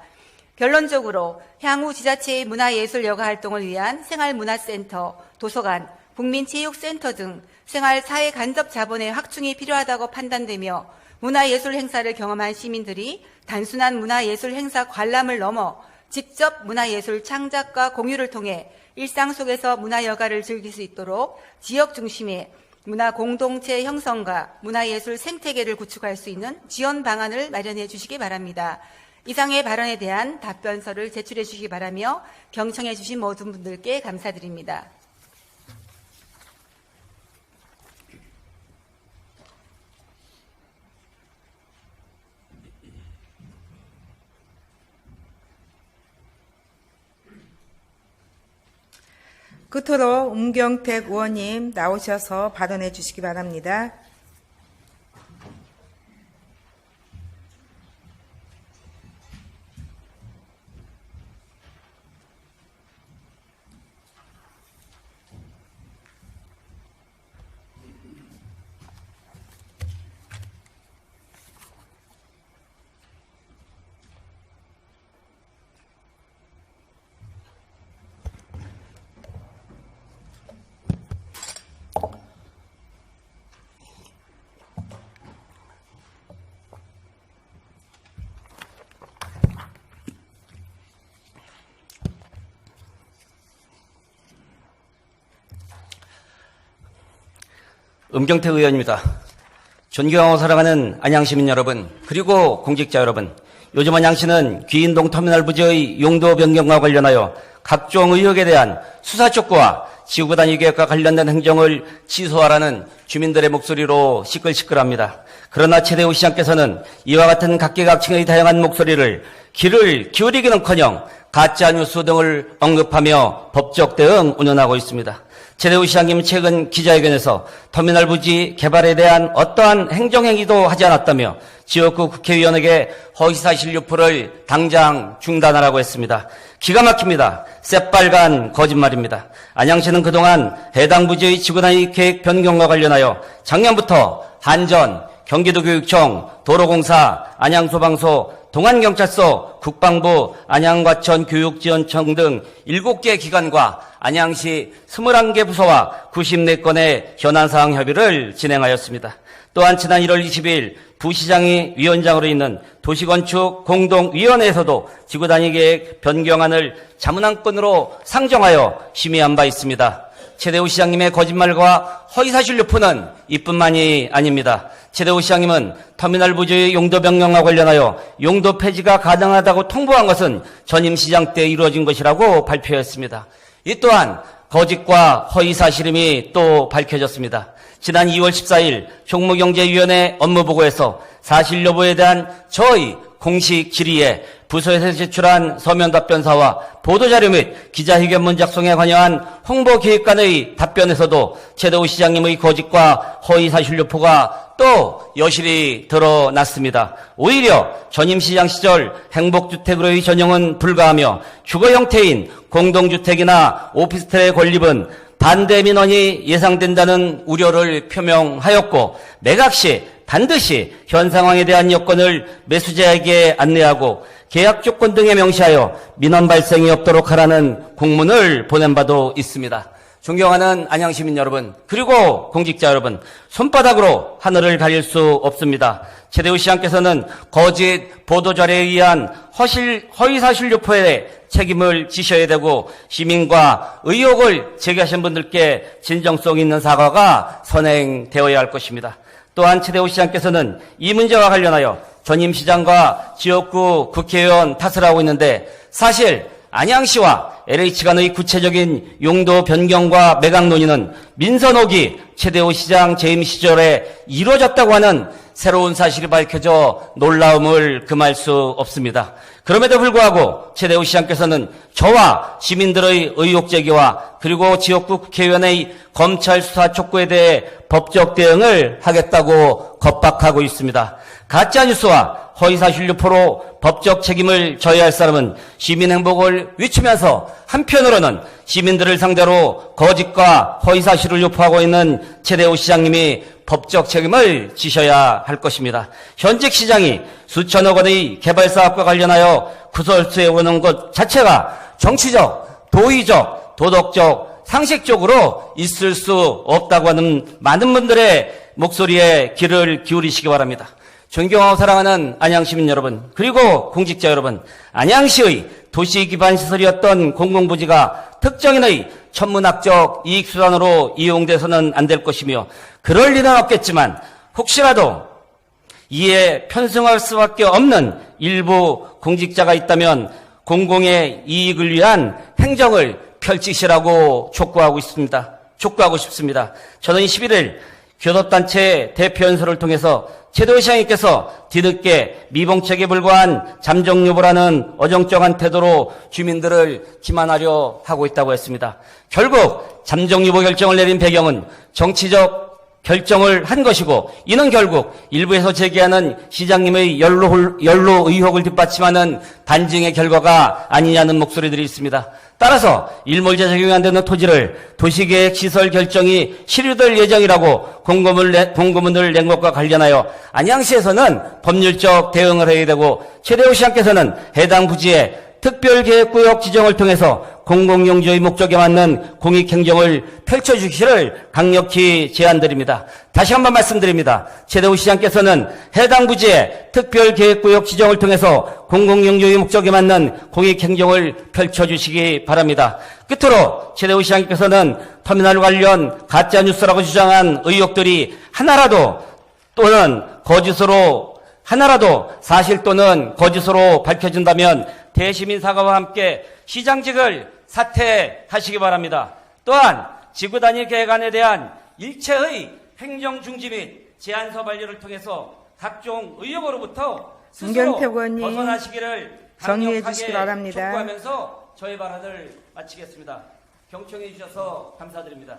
결론적으로 향후 지자체의 문화예술 여가 활동을 위한 생활문화센터, 도서관, 국민체육센터 등 생활사회 간접 자본의 확충이 필요하다고 판단되며 문화예술 행사를 경험한 시민들이 단순한 문화예술 행사 관람을 넘어 직접 문화예술 창작과 공유를 통해 일상 속에서 문화여가를 즐길 수 있도록 지역 중심의 문화 공동체 형성과 문화예술 생태계를 구축할 수 있는 지원 방안을 마련해 주시기 바랍니다. 이상의 발언에 대한 답변서를 제출해 주시기 바라며 경청해 주신 모든 분들께 감사드립니다. 끝으로 um경택 의원님 나오셔서 발언해 주시기 바랍니다. 음경택 의원입니다. 존경하고 사랑하는 안양시민 여러분, 그리고 공직자 여러분, 요즘 안양시는 귀인동 터미널 부지의 용도 변경과 관련하여 각종 의혹에 대한 수사 촉구와 지구 단위 계획과 관련된 행정을 취소하라는 주민들의 목소리로 시끌시끌합니다. 그러나 최대우 시장께서는 이와 같은 각계각층의 다양한 목소리를 귀를 기울이기는커녕 가짜뉴스 등을 언급하며 법적 대응 운운하고 있습니다. 최대우 시장님 최근 기자회견에서 터미널 부지 개발에 대한 어떠한 행정행위도 하지 않았다며 지역구 국회의원에게 허위사실 유포를 당장 중단하라고 했습니다. 기가 막힙니다. 새빨간 거짓말입니다. 안양시는 그동안 해당 부지의 지구단위 계획 변경과 관련하여 작년부터 한전, 경기도교육청, 도로공사, 안양소방서, 동안경찰서, 국방부, 안양과천 교육지원청 등 7개 기관과 안양시 21개 부서와 94건의 현안사항 협의를 진행하였습니다. 또한 지난 1월 20일 부시장이 위원장으로 있는 도시건축 공동위원회에서도 지구단위계획 변경안을 자문안건으로 상정하여 심의한 바 있습니다. 최대우 시장님의 거짓말과 허위사실 유포는 이뿐만이 아닙니다. 최대우 시장님은 터미널 부지의 용도 변경과 관련하여 용도 폐지가 가능하다고 통보한 것은 전임 시장 때 이루어진 것이라고 발표했습니다. 이 또한 거짓과 허위사실임이 또 밝혀졌습니다. 지난 2월 14일 총무경제위원회 업무보고에서 사실 여부에 대한 저의 공식 질의에 부서에서 제출한 서면 답변사와 보도자료 및 기자회견문 작성에 관여한 홍보기획관의 답변에서도 최대호 시장님의 거짓과 허위사실 유포가 또 여실히 드러났습니다. 오히려 전임 시장 시절 행복주택으로의 전용은 불가하며 주거 형태인 공동주택이나 오피스텔의 건립은 반대 민원이 예상된다는 우려를 표명하였고, 매각 시 반드시 현 상황에 대한 여건을 매수자에게 안내하고 계약 조건 등에 명시하여 민원 발생이 없도록 하라는 공문을 보낸 바도 있습니다. 존경하는 안양시민 여러분, 그리고 공직자 여러분, 손바닥으로 하늘을 가릴 수 없습니다. 최대호 시장께서는 거짓 보도자료에 의한 허위사실 유포에 책임을 지셔야 되고, 시민과 의혹을 제기하신 분들께 진정성 있는 사과가 선행되어야 할 것입니다. 또한 최대호 시장께서는 이 문제와 관련하여 전임 시장과 지역구 국회의원 탓을 하고 있는데, 사실 안양시와 LH 간의 구체적인 용도 변경과 매각 논의는 민선 5기 최대호 시장 재임 시절에 이루어졌다고 하는 새로운 사실이 밝혀져 놀라움을 금할 수 없습니다. 그럼에도 불구하고 최대호 시장께서는 저와 시민들의 의혹 제기와 그리고 지역구 국회의원의 검찰 수사 촉구에 대해 법적 대응을 하겠다고 겁박하고 있습니다. 가짜뉴스와 허위사실 유포로 법적 책임을 져야 할 사람은 시민 행복을 위치면서 한편으로는 시민들을 상대로 거짓과 허위사실을 유포하고 있는 최대호 시장님이 법적 책임을 지셔야 할 것입니다. 현직 시장이 수천억 원의 개발 사업과 관련하여 구설수에 오는 것 자체가 정치적, 도의적, 도덕적, 상식적으로 있을 수 없다고 하는 많은 분들의 목소리에 귀를 기울이시기 바랍니다. 존경하고 사랑하는 안양시민 여러분, 그리고 공직자 여러분, 안양시의 도시 기반 시설이었던 공공부지가 특정인의 천문학적 이익수단으로 이용돼서는 안 될 것이며, 그럴 리는 없겠지만 혹시라도 이에 편승할 수밖에 없는 일부 공직자가 있다면 공공의 이익을 위한 행정을 펼치시라고 촉구하고 싶습니다. 저는 11일 교섭단체 대표연설을 통해서 최대호 시장님께서 뒤늦게 미봉책에 불과한 잠정유보라는 어정쩡한 태도로 주민들을 기만하려 하고 있다고 했습니다. 결국 잠정유보 결정을 내린 배경은 정치적 결정을 한 것이고, 이는 결국 일부에서 제기하는 시장님의 연로 의혹을 뒷받침하는 반증의 결과가 아니냐는 목소리들이 있습니다. 따라서 일몰제 적용이 안 되는 토지를 도시계획 시설 결정이 실효될 예정이라고 공고문을 낸 것과 관련하여 안양시에서는 법률적 대응을 해야 되고, 최대호 시장께서는 해당 부지에 특별계획구역 지정을 통해서 공공용지의 목적에 맞는 공익행정을 펼쳐주시기를 강력히 제안드립니다. 다시 한번 말씀드립니다. 최대호 시장께서는 해당 부지에 특별계획구역 지정을 통해서 공공용지의 목적에 맞는 공익행정을 펼쳐주시기 바랍니다. 끝으로 최대호 시장께서는 터미널 관련 가짜뉴스라고 주장한 의혹들이 하나라도 사실 또는 거짓으로 밝혀진다면 대시민 사과와 함께 시장직을 사퇴하시기 바랍니다. 또한 지구 단위 계획안에 대한 일체의 행정 중지 및 제안서 반려를 통해서 각종 의혹으로부터 스스로 문경태 의원님, 벗어나시기를 정리해 강력하게 주시기 바랍니다. 촉구하면서 저의 발언을 마치겠습니다. 경청해 주셔서 감사드립니다.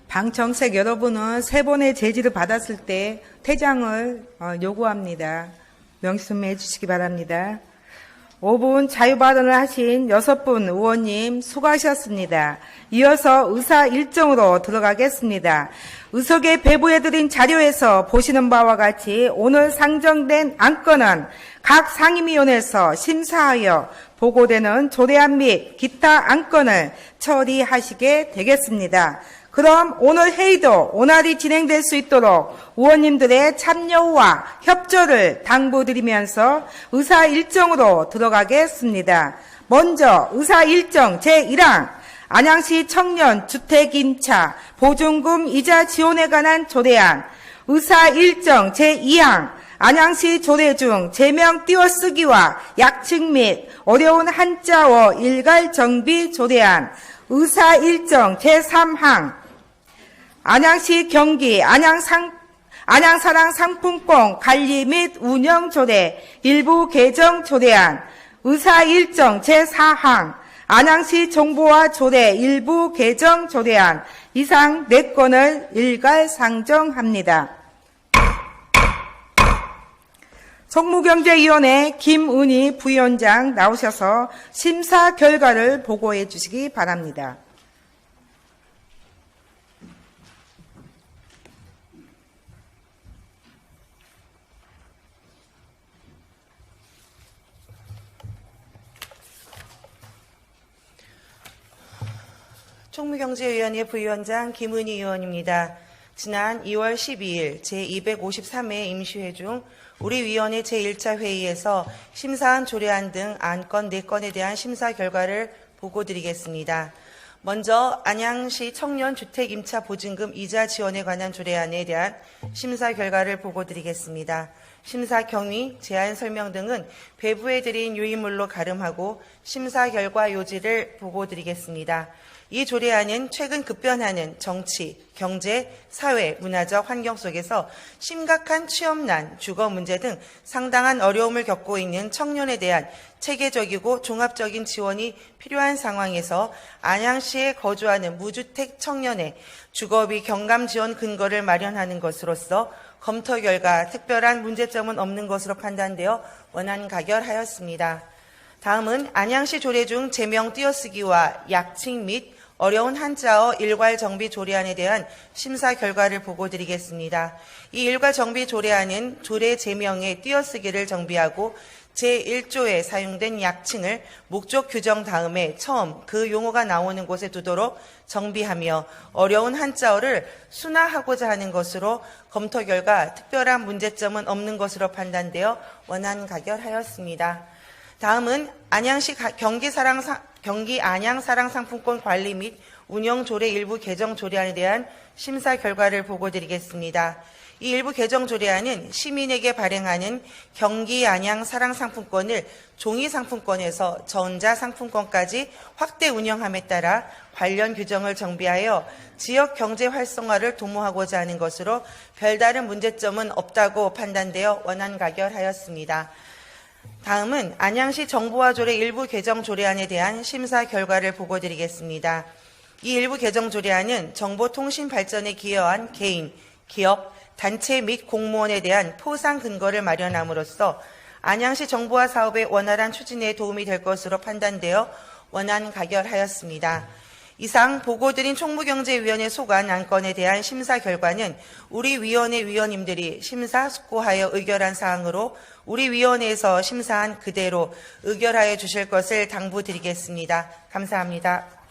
방청색 여러분은 3번의 제지를 받았을 때 퇴장을 요구합니다. 명심해 주시기 바랍니다. 5분 자유발언을 하신 6분 의원님 수고하셨습니다. 이어서 의사 일정으로 들어가겠습니다. 의석에 배부해드린 자료에서 보시는 바와 같이 오늘 상정된 안건은 각 상임위원회에서 심사하여 보고되는 조례안 및 기타 안건을 처리하시게 되겠습니다. 그럼 오늘 회의도 원활히 진행될 수 있도록 의원님들의 참여와 협조를 당부드리면서 의사 일정으로 들어가겠습니다. 먼저 의사 일정 제1항 안양시 청년 주택 임차 보증금 이자 지원에 관한 조례안, 의사 일정 제2항 안양시 조례 중 제명 띄어쓰기와 약칭 및 어려운 한자어 일괄 정비 조례안, 의사 일정 제3항 안양시 경기 안양사랑 상품권 관리 및 운영 조례 일부 개정 조례안, 의사 일정 제4항 안양시 정보화 조례 일부 개정 조례안 이상 4건을 일괄 상정합니다. 정무경제위원회 김은희 부위원장 나오셔서 심사 결과를 보고해 주시기 바랍니다. 총무경제위원회 부위원장 김은희 의원입니다. 지난 2월 12일 제253회 임시회 중 우리 위원회 제1차 회의에서 심사한 조례안 등 안건 4건에 대한 심사 결과를 보고드리겠습니다. 먼저 안양시 청년 주택 임차 보증금 이자 지원에 관한 조례안에 대한 심사 결과를 보고드리겠습니다. 심사 경위, 제안 설명 등은 배부해 드린 요인물로 가름하고 심사 결과 요지를 보고드리겠습니다. 이 조례안은 최근 급변하는 정치, 경제, 사회, 문화적 환경 속에서 심각한 취업난, 주거 문제 등 상당한 어려움을 겪고 있는 청년에 대한 체계적이고 종합적인 지원이 필요한 상황에서 안양시에 거주하는 무주택 청년의 주거비 경감 지원 근거를 마련하는 것으로서 검토 결과 특별한 문제점은 없는 것으로 판단되어 원안 가결하였습니다. 다음은 안양시 조례 중 제명 띄어쓰기와 약칭 및 어려운 한자어 일괄 정비 조례안에 대한 심사 결과를 보고드리겠습니다. 이 일괄 정비 조례안은 조례 제명의 띄어쓰기를 정비하고 제1조에 사용된 약칭을 목적 규정 다음에 처음 그 용어가 나오는 곳에 두도록 정비하며 어려운 한자어를 순화하고자 하는 것으로 검토 결과 특별한 문제점은 없는 것으로 판단되어 원안 가결하였습니다. 다음은 안양시 경기 안양사랑 상품권 관리 및 운영 조례 일부 개정 조례안에 대한 심사 결과를 보고드리겠습니다. 이 일부 개정 조례안은 시민에게 발행하는 경기 안양사랑 상품권을 종이 상품권에서 전자 상품권까지 확대 운영함에 따라 관련 규정을 정비하여 지역 경제 활성화를 도모하고자 하는 것으로 별다른 문제점은 없다고 판단되어 원안 가결하였습니다. 다음은 안양시 정보화 조례 일부 개정 조례안에 대한 심사 결과를 보고드리겠습니다. 이 일부 개정 조례안은 정보통신 발전에 기여한 개인, 기업, 단체 및 공무원에 대한 포상 근거를 마련함으로써 안양시 정보화 사업의 원활한 추진에 도움이 될 것으로 판단되어 원안 가결하였습니다. 이상 보고드린 총무경제위원회 소관 안건에 대한 심사 결과는 우리 위원회 위원님들이 심사숙고하여 의결한 사항으로 우리 위원회에서 심사한 그대로 의결하여 주실 것을 당부드리겠습니다. 감사합니다.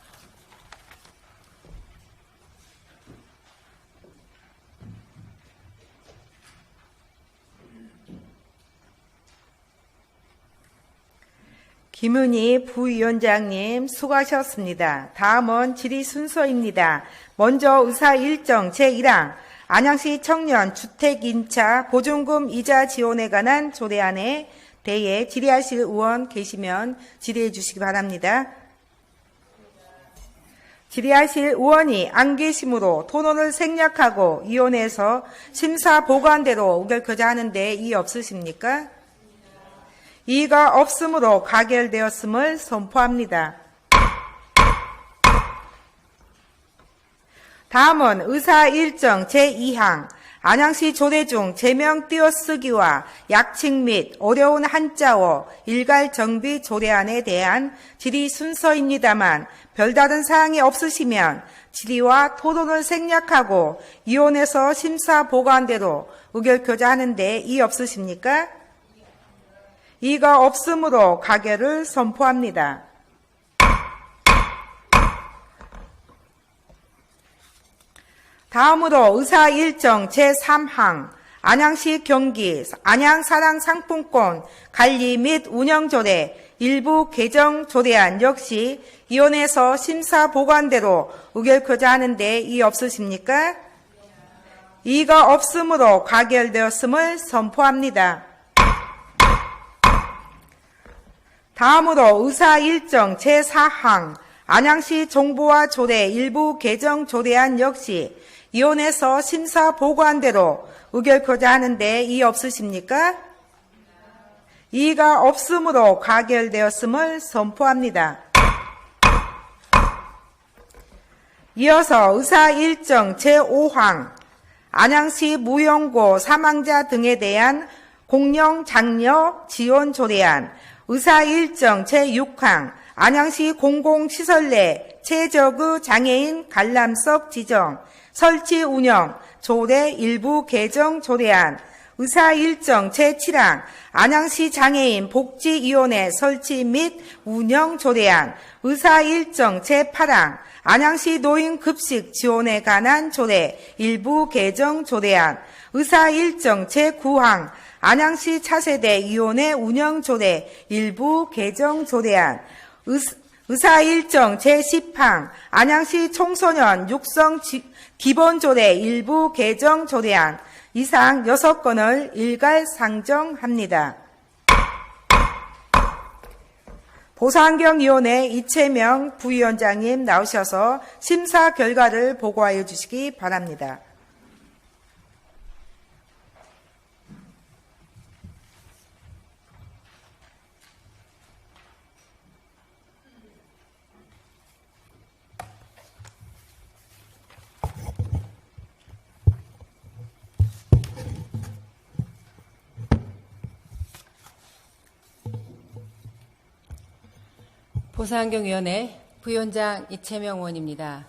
김은희 부위원장님 수고하셨습니다. 다음은 질의 순서입니다. 먼저 의사 일정 제1항 안양시 청년 주택 임차 보증금 이자 지원에 관한 조례안에 대해 질의하실 의원 계시면 질의해 주시기 바랍니다. 질의하실 의원이 안 계시므로 토론을 생략하고 위원회에서 심사 보고한대로 의결코자 하는데 이의 없으십니까? 이의가 없으므로 가결되었음을 선포합니다. 다음은 의사 일정 제2항 안양시 조례 중 제명 띄어쓰기와 약칭 및 어려운 한자어 일괄 정비 조례안에 대한 질의 순서입니다만 별다른 사항이 없으시면 질의와 토론을 생략하고 위원회에서 심사 보고한 대로 의결코자 하는데 이의 없으십니까? 이의가 없으므로 가결을 선포합니다. 다음으로 의사 일정 제3항 안양시 경기 안양사랑상품권 관리 및 운영조례 일부 개정 조례안 역시 위원회에서 심사 보관대로 의결코자 하는데 이의 없으십니까? 이의가 없으므로 가결되었음을 선포합니다. 다음으로 의사일정 제4항 안양시 정보화 조례 일부 개정 조례안 역시 위원회에서 심사 보고한대로 의결코자 하는데 이의 없으십니까? 이의가 없으므로 가결되었음을 선포합니다. 이어서 의사일정 제5항 안양시 무용고 사망자 등에 대한 공영 장려 지원 조례안 의사일정 제6항 안양시 공공시설 내 최적의 장애인 관람석 지정 설치 운영 조례 일부 개정 조례안 의사일정 제7항 안양시 장애인 복지위원회 설치 및 운영 조례안 의사일정 제8항 안양시 노인급식 지원에 관한 조례 일부 개정 조례안 의사일정 제9항 안양시 차세대위원회 운영 조례 일부 개정 조례안 의사일정 제10항 안양시 청소년 육성 기본조례 일부 개정 조례안 이상 6건을 일괄 상정합니다. 보상경위원회 이채명 부위원장님 나오셔서 심사 결과를 보고하여 주시기 바랍니다. 보상경위원회 부위원장 이채명 의원입니다.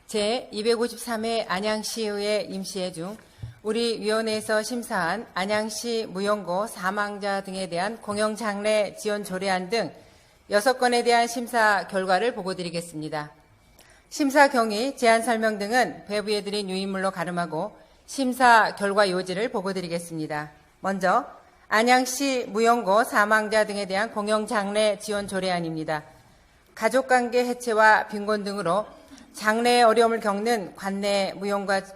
제253회 안양시의회 임시회 중 우리 위원회에서 심사한 안양시 무용고 사망자 등에 대한 공영장례 지원 조례안 등 6건에 대한 심사 결과를 보고드리겠습니다. 심사 경위, 제안 설명 등은 배부에 드린 유인물로 가름하고 심사 결과 요지를 보고드리겠습니다. 먼저 안양시 무용고 사망자 등에 대한 공영장례 지원 조례안입니다. 가족관계 해체와 빈곤 등으로 장래에 어려움을 겪는 관내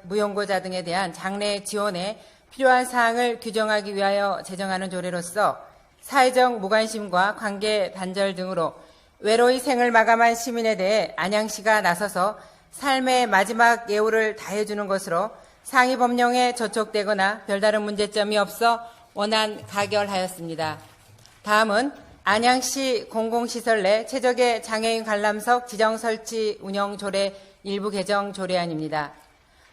무용고자 등에 대한 장래 지원에 필요한 사항을 규정하기 위하여 제정하는 조례로서 사회적 무관심과 관계 단절 등으로 외로이 생을 마감한 시민에 대해 안양시가 나서서 삶의 마지막 예우를 다해주는 것으로 상위 법령에 저촉되거나 별다른 문제점이 없어 원안 가결하였습니다. 다음은 안양시 공공시설 내 최적의 장애인 관람석 지정 설치 운영 조례 일부 개정 조례안입니다.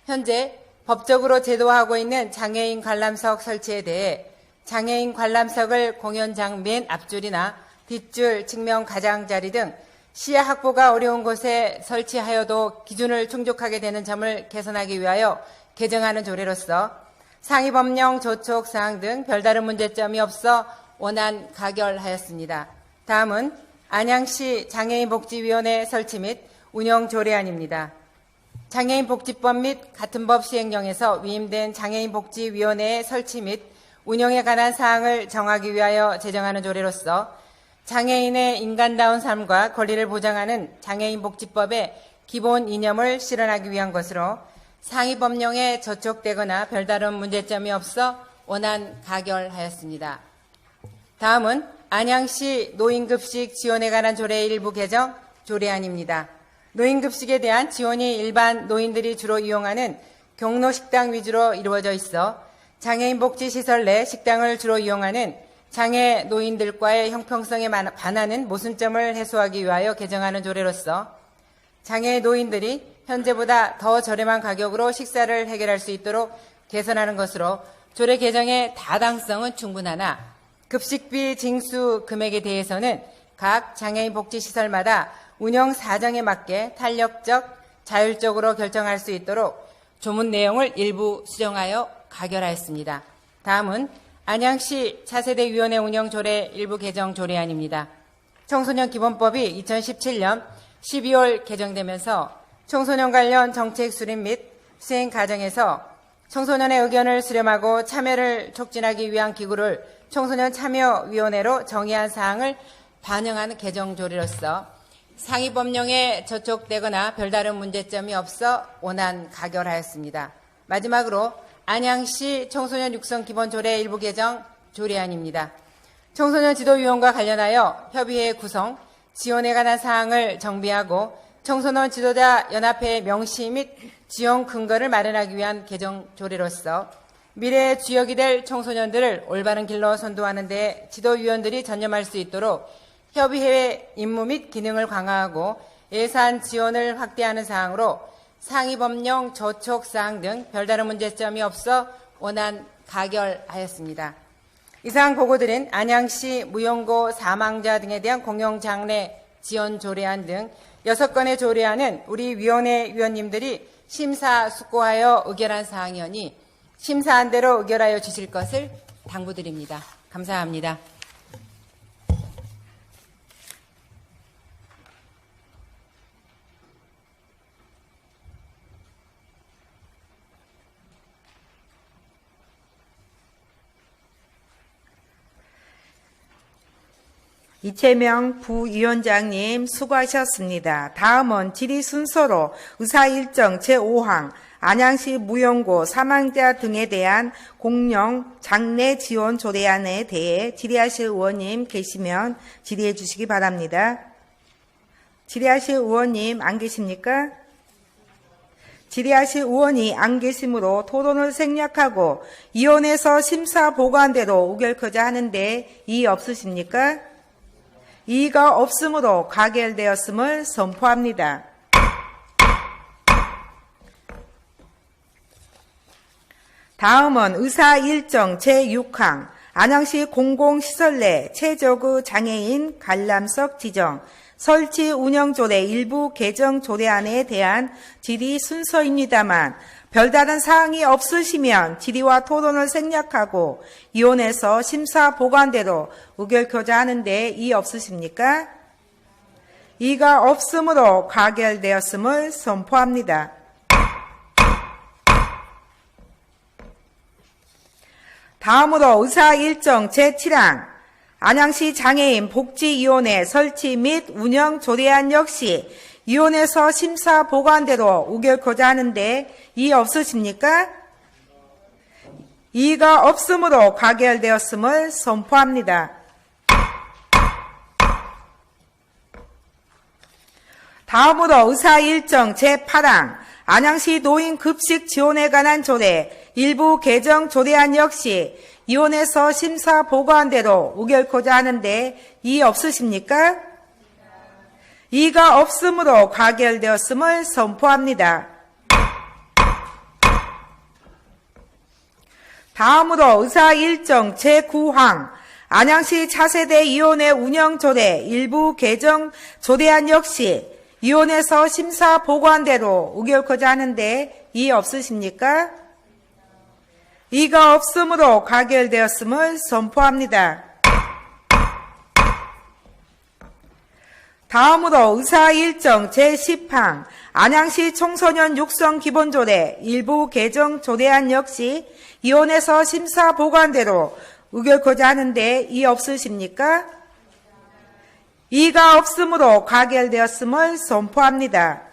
현재 법적으로 제도화하고 있는 장애인 관람석 설치에 대해 장애인 관람석을 공연장 맨 앞줄이나 뒷줄, 측면 가장자리 등 시야 확보가 어려운 곳에 설치하여도 기준을 충족하게 되는 점을 개선하기 위하여 개정하는 조례로서 상위 법령 조촉 사항 등 별다른 문제점이 없어 원안 가결하였습니다. 다음은 안양시 장애인복지위원회 설치 및 운영 조례안입니다. 장애인복지법 및 같은 법 시행령에서 위임된 장애인복지위원회의 설치 및 운영에 관한 사항을 정하기 위하여 제정하는 조례로서 장애인의 인간다운 삶과 권리를 보장하는 장애인복지법의 기본 이념을 실현하기 위한 것으로 상위 법령에 저촉되거나 별다른 문제점이 없어 원안 가결하였습니다. 다음은 안양시 노인급식 지원에 관한 조례 일부 개정 조례안입니다. 노인급식에 대한 지원이 일반 노인들이 주로 이용하는 경로식당 위주로 이루어져 있어 장애인복지시설 내 식당을 주로 이용하는 장애 노인들과의 형평성에 반하는 모순점을 해소하기 위하여 개정하는 조례로서 장애 노인들이 현재보다 더 저렴한 가격으로 식사를 해결할 수 있도록 개선하는 것으로 조례 개정의 타당성은 충분하나 급식비 징수 금액에 대해서는 각 장애인 복지시설마다 운영 사정에 맞게 탄력적, 자율적으로 결정할 수 있도록 조문 내용을 일부 수정하여 가결하였습니다. 다음은 안양시 차세대위원회 운영 조례 일부 개정 조례안입니다. 청소년 기본법이 2017년 12월 개정되면서 청소년 관련 정책 수립 및 수행 과정에서 청소년의 의견을 수렴하고 참여를 촉진하기 위한 기구를 청소년 참여위원회로 정의한 사항을 반영한 개정조례로서 상위 법령에 저촉되거나 별다른 문제점이 없어 원안 가결하였습니다. 마지막으로 안양시 청소년 육성 기본조례 일부 개정 조례안입니다. 청소년 지도위원과 관련하여 협의회 구성, 지원에 관한 사항을 정비하고 청소년 지도자 연합회의 명시 및 지원 근거를 마련하기 위한 개정 조례로서 미래의 주역이 될 청소년들을 올바른 길로 선도하는 데 지도위원들이 전념할 수 있도록 협의회 임무 및 기능을 강화하고 예산 지원을 확대하는 사항으로 상위 법령 저촉 사항 등 별다른 문제점이 없어 원안 가결하였습니다. 이상 보고드린 안양시 무용고 사망자 등에 대한 공영장례 지원 조례안 등 6건의 조례안은 우리 위원회 위원님들이 심사숙고하여 의결한 사항이오니 심사한 대로 의결하여 주실 것을 당부드립니다. 감사합니다. 이채명 부위원장님 수고하셨습니다. 다음은 질의 순서로 의사일정 제5항 안양시 무용고 사망자 등에 대한 공영 장례 지원 조례안에 대해 질의하실 의원님 계시면 질의해 주시기 바랍니다. 질의하실 의원님 안 계십니까? 질의하실 의원이 안 계시므로 토론을 생략하고 위원회에서 심사 보고한대로 의결코자 하는데 이의 없으십니까? 이의가 없으므로 가결되었음을 선포합니다. 다음은 의사일정 제6항 안양시 공공시설 내 최저그 장애인 관람석 지정 설치 운영조례 일부 개정 조례안에 대한 질의 순서입니다만 별다른 사항이 없으시면 질의와 토론을 생략하고 위원회에서 심사 보관대로 의결코자 하는데 이의 없으십니까? 이의가 없으므로 가결되었음을 선포합니다. 다음으로 의사일정 제7항 안양시 장애인 복지위원회 설치 및 운영 조례안 역시 위원회에서 심사 보관대로 의결코자 하는데 이의 없으십니까? 이의가 없으므로 가결되었음을 선포합니다. 다음으로 의사일정 제8항 안양시 노인 급식 지원에 관한 조례 일부 개정 조례안 역시 위원회에서 심사 보고한 대로 의결코자 하는데 이의 없으십니까? 이의가 없으므로 가결되었음을 선포합니다. 다음으로 의사일정 제9항 안양시 차세대 위원회 운영조례 일부 개정 조례안 역시 위원회에서 심사 보고한 대로 의결코자 하는데 이의 없으십니까? 이의가 없으므로 가결되었음을 선포합니다. 다음으로 의사일정 제10항 안양시 청소년 육성 기본조례 일부 개정 조례안 역시 위원회에서 심사 보고한 대로 의결코자 하는데 이의 없으십니까? 이의가 없으므로 가결되었음을 선포합니다.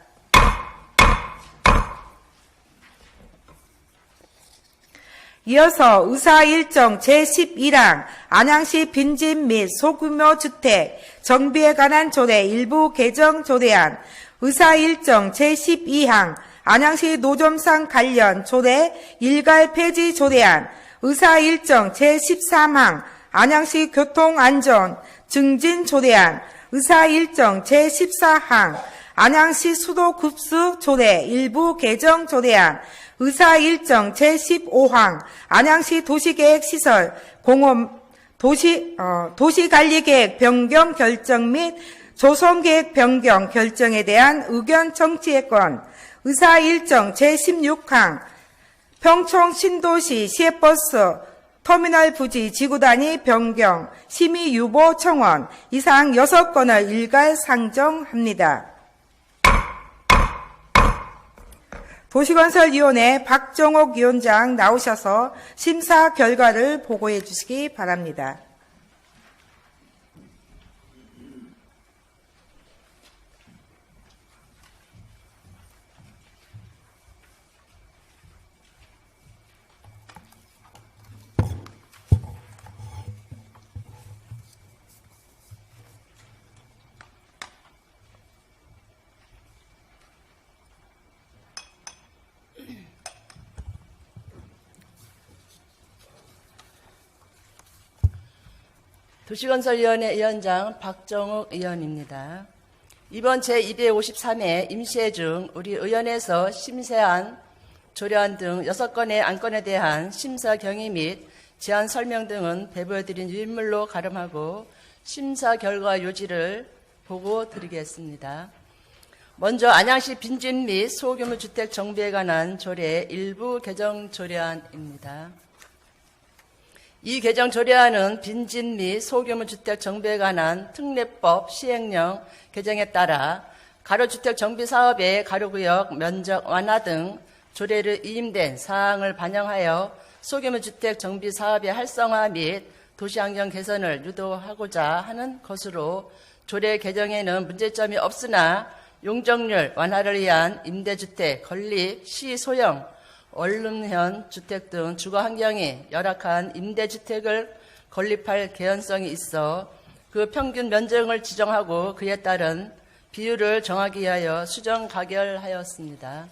이어서 의사일정 제11항 안양시 빈집 및 소규모 주택 정비에 관한 조례 일부 개정 조례안 의사일정 제12항 안양시 노점상 관련 조례 일괄 폐지 조례안 의사일정 제13항 안양시 교통안전 증진 조례안 의사일정 제14항 안양시 수도급수 조례 일부 개정 조례안 의사일정 제15항 안양시 도시계획시설 공업 도시관리계획 변경 결정 및 조성계획 변경 결정에 대한 의견 청취권 의사일정 제16항 평촌 신도시 시외버스 터미널 부지 지구단위 변경 심의 유보 청원 이상 6건을 일괄 상정합니다. 도시건설위원회 박정옥 위원장 나오셔서 심사 결과를 보고해 주시기 바랍니다. 도시건설위원회 위원장 박정욱 의원입니다. 이번 제253회 임시회 중 우리 의원에서 심사한 조례안 등 6건의 안건에 대한 심사 경위 및 제안 설명 등은 배부해드린 유인물로 가름하고 심사 결과 요지를 보고 드리겠습니다. 먼저 안양시 빈집 및 소규모 주택 정비에 관한 조례 일부 개정 조례안입니다. 이 개정 조례안은 빈집 및 소규모 주택 정비에 관한 특례법 시행령 개정에 따라 가로주택 정비 사업의 가로구역 면적 완화 등 조례를 이임된 사항을 반영하여 소규모 주택 정비 사업의 활성화 및 도시환경 개선을 유도하고자 하는 것으로 조례 개정에는 문제점이 없으나 용적률 완화를 위한 임대주택, 건립, 시소형, 원룸형 주택 등 주거 환경이 열악한 임대주택을 건립할 개연성이 있어 그 평균 면적을 지정하고 그에 따른 비율을 정하기 위하여 수정 가결하였습니다.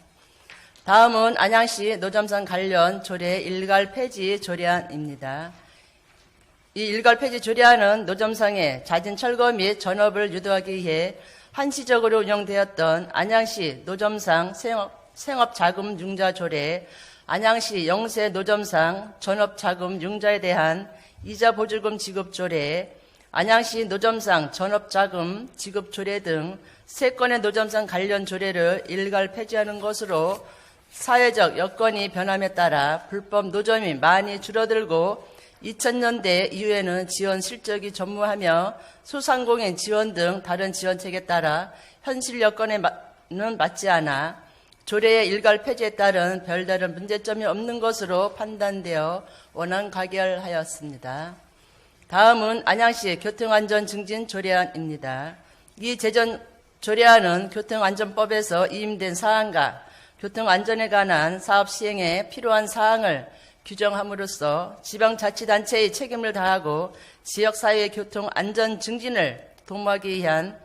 다음은 안양시 노점상 관련 조례 일괄 폐지 조례안입니다. 이 일괄 폐지 조례안은 노점상의 잦은 철거 및 전업을 유도하기 위해 한시적으로 운영되었던 안양시 노점상 생업자금 융자 조례, 안양시 영세 노점상 전업자금 융자에 대한 이자 보조금 지급 조례, 안양시 노점상 전업자금 지급 조례 등 3건의 노점상 관련 조례를 일괄 폐지하는 것으로 사회적 여건이 변함에 따라 불법 노점이 많이 줄어들고 2000년대 이후에는 지원 실적이 전무하며 소상공인 지원 등 다른 지원책에 따라 현실 여건에는 맞지 않아 조례의 일괄 폐지에 따른 별다른 문제점이 없는 것으로 판단되어 원안 가결하였습니다. 다음은 안양시 교통안전 증진 조례안입니다. 이 제전 조례안은 교통안전법에서 이임된 사항과 교통안전에 관한 사업 시행에 필요한 사항을 규정함으로써 지방자치단체의 책임을 다하고 지역사회의 교통안전 증진을 도모하기 위한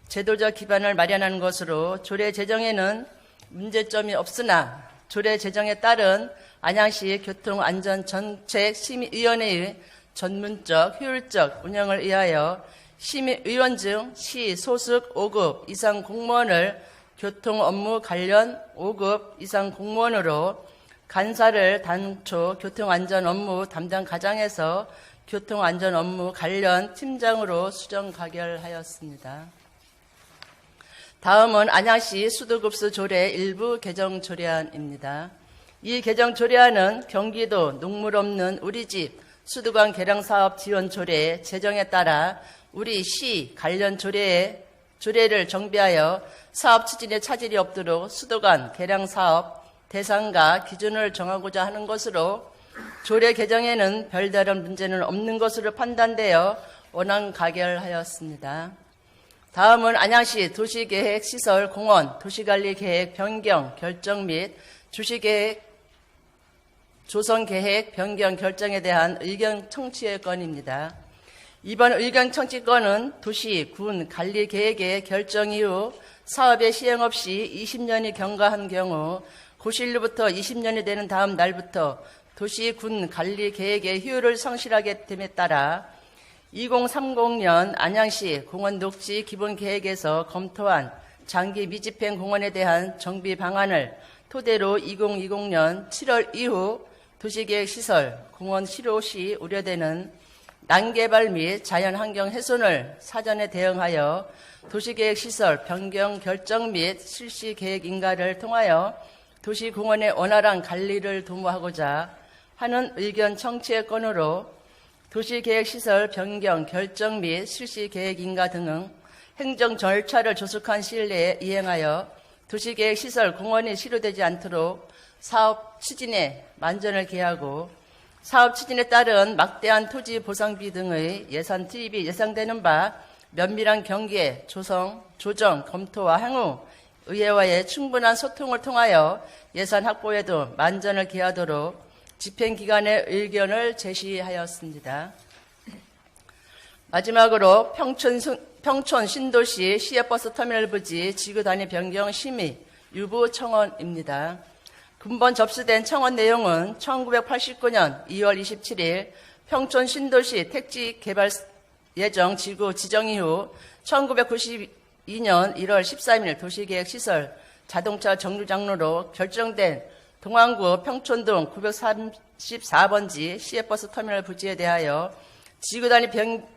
제도적 기반을 마련하는 것으로 조례 제정에는 문제점이 없으나 조례 제정에 따른 안양시 교통안전정책심의위원회의 전문적, 효율적 운영을 위하여 심의위원 중 시 소속 5급 이상 공무원을 교통업무 관련 5급 이상 공무원으로 간사를 단초 교통안전 업무 담당 과장에서 교통안전 업무 관련 팀장으로 수정 가결하였습니다. 다음은 안양시 수도급수 조례 일부 개정 조례안입니다. 이 개정 조례안은 경기도 녹물 없는 우리 집 수도관 개량 사업 지원 조례 제정에 따라 우리 시 관련 조례를 정비하여 사업 추진에 차질이 없도록 수도관 개량 사업 대상과 기준을 정하고자 하는 것으로 조례 개정에는 별다른 문제는 없는 것으로 판단되어 원안 가결하였습니다. 다음은 안양시 도시계획 시설 공원 도시관리계획 변경 결정 및 주시계획 조성계획 변경 결정에 대한 의견 청취의 건입니다. 이번 의견 청취건은 도시, 군 관리계획의 결정 이후 사업의 시행 없이 20년이 경과한 경우 고시일로부터 20년이 되는 다음 날부터 도시, 군 관리계획의 효율을 성실하게 됨에 따라 2030년 안양시 공원 녹지 기본계획에서 검토한 장기 미집행 공원에 대한 정비 방안을 토대로 2020년 7월 이후 도시계획시설 공원 실효 시 우려되는 난개발 및 자연환경 훼손을 사전에 대응하여 도시계획시설 변경 결정 및 실시계획 인가를 통하여 도시공원의 원활한 관리를 도모하고자 하는 의견 청취의 건으로 도시계획시설 변경 결정 및 실시계획 인가 등은 행정 절차를 조속한 시일 내에 이행하여 도시계획시설 공원이 실효되지 않도록 사업 추진에 만전을 기하고 사업 추진에 따른 막대한 토지 보상비 등의 예산 투입이 예상되는 바 면밀한 경계, 조정, 검토와 향후 의회와의 충분한 소통을 통하여 예산 확보에도 만전을 기하도록 집행기관의 의견을 제시하였습니다. 마지막으로 평촌 신도시 시외버스 터미널 부지 지구 단위 변경 심의 유보 청원입니다. 근본 접수된 청원 내용은 1989년 2월 27일 평촌 신도시 택지 개발 예정 지구 지정 이후 1992년 1월 13일 도시계획시설 자동차 정류장로로 결정된 동안구 평촌동 934번지 시외버스 터미널 부지에 대하여 지구단위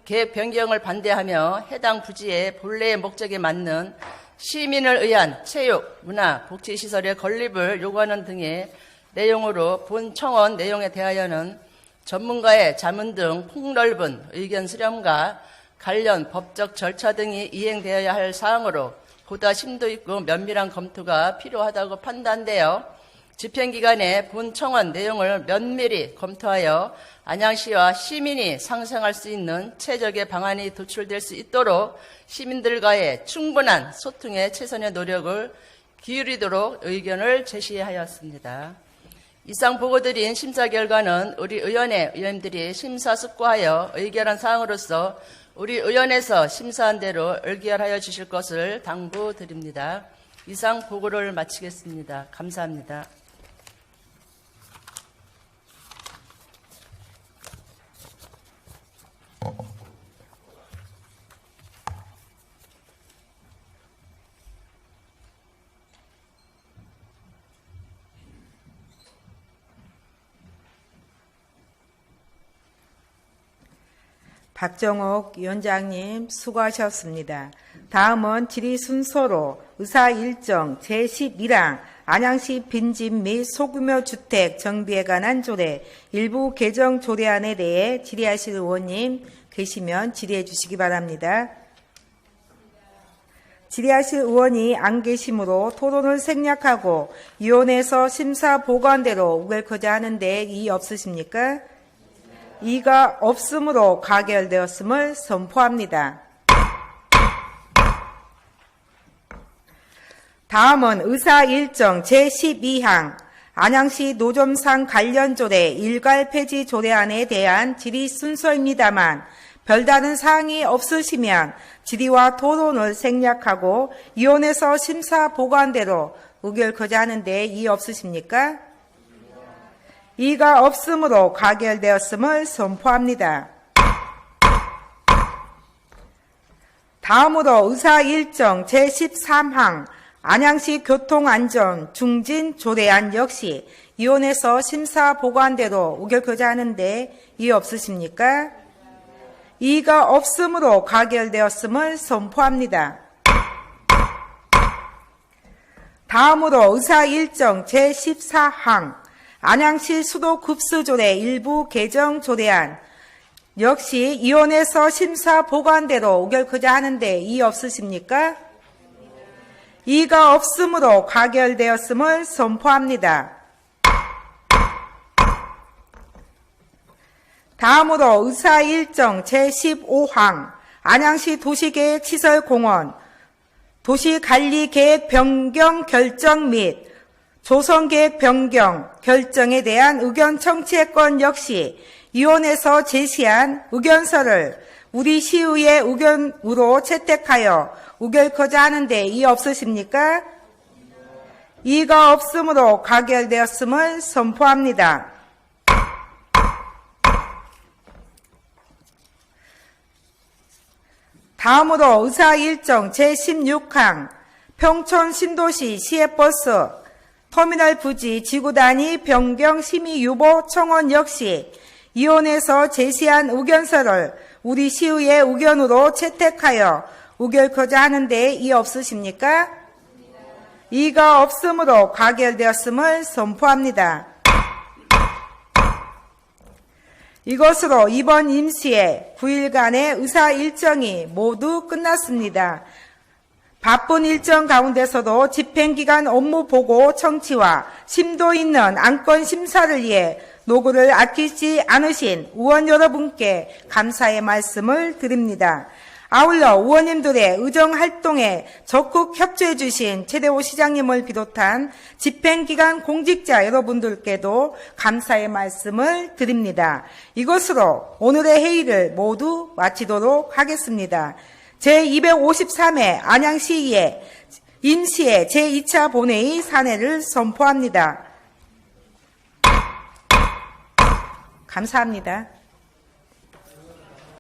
계획 변경을 반대하며 해당 부지의 본래의 목적에 맞는 시민을 의한 체육, 문화, 복지시설의 건립을 요구하는 등의 내용으로 본 청원 내용에 대하여는 전문가의 자문 등 폭넓은 의견 수렴과 관련 법적 절차 등이 이행되어야 할 사항으로 보다 심도 있고 면밀한 검토가 필요하다고 판단되어 집행기관에 본 청원 내용을 면밀히 검토하여 안양시와 시민이 상생할 수 있는 최적의 방안이 도출될 수 있도록 시민들과의 충분한 소통에 최선의 노력을 기울이도록 의견을 제시하였습니다. 이상 보고드린 심사 결과는 우리 의원회 의원님들이 심사숙고하여 의결한 사항으로서 우리 의원에서 심사한 대로 의결하여 주실 것을 당부드립니다. 이상 보고를 마치겠습니다. 감사합니다. 박정옥 위원장님 수고하셨습니다. 다음은 질의 순서로 의사 일정 제12랑 안양시 빈집 및 소규모 주택 정비에 관한 조례 일부 개정 조례안에 대해 질의하실 의원님 계시면 질의해 주시기 바랍니다. 질의하실 의원이 안 계시므로 토론을 생략하고 위원회에서 심사 보관대로 우결코자 하는데 이의 없으십니까? 이가 없으므로 가결되었음을 선포합니다. 다음은 의사 일정 제12항 안양시 노점상 관련 조례 일괄 폐지 조례안에 대한 질의 순서입니다만 별다른 사항이 없으시면 질의와 토론을 생략하고 위원회에서 심사 보관대로 의결코자 하는데 이의 없으십니까? 이가 없으므로 가결되었음을 선포합니다. 다음으로 의사 일정 제13항 안양시 교통안전 중진 조례안 역시 위원회에서 심사 보관대로 의결코자 하는데 이의 없으십니까? 이가 없으므로 가결되었음을 선포합니다. 다음으로 의사 일정 제14항 안양시 수도급수조례 일부 개정 조례안 역시 위원회에서 심사 보관대로 의결코자 하는데 이의 없으십니까? 이가 없으므로 가결되었음을 선포합니다. 다음으로 의사 일정 제15항 안양시 도시계획시설공원 도시관리계획 변경 결정 및 조성계획 변경 결정에 대한 의견 청취권 역시 위원회에서 제시한 의견서를 우리 시의회 의견으로 채택하여 의결코자 하는데 이의 없으십니까? 이가 없으므로 가결되었음을 선포합니다. 다음으로 의사 일정 제16항 평촌 신도시 시외버스 터미널 부지 지구단위 변경 심의 유보 청원 역시 위원회에서 제시한 의견서를 우리 시의회 의견으로 채택하여 의결코자 하는데 이의 없으십니까? 이가 없으므로 가결되었음을 선포합니다. 이것으로 이번 임시회 9일간의 의사 일정이 모두 끝났습니다. 바쁜 일정 가운데서도 집행기간 업무 보고 청취와 심도 있는 안건 심사를 위해 노고를 아끼지 않으신 의원 여러분께 감사의 말씀을 드립니다. 아울러 의원님들의 의정활동에 적극 협조해 주신 최대호 시장님을 비롯한 집행기관 공직자 여러분들께도 감사의 말씀을 드립니다. 이것으로 오늘의 회의를 모두 마치도록 하겠습니다. 제253회 안양시의회 임시회 제2차 본회의 산회를 선포합니다. 감사합니다.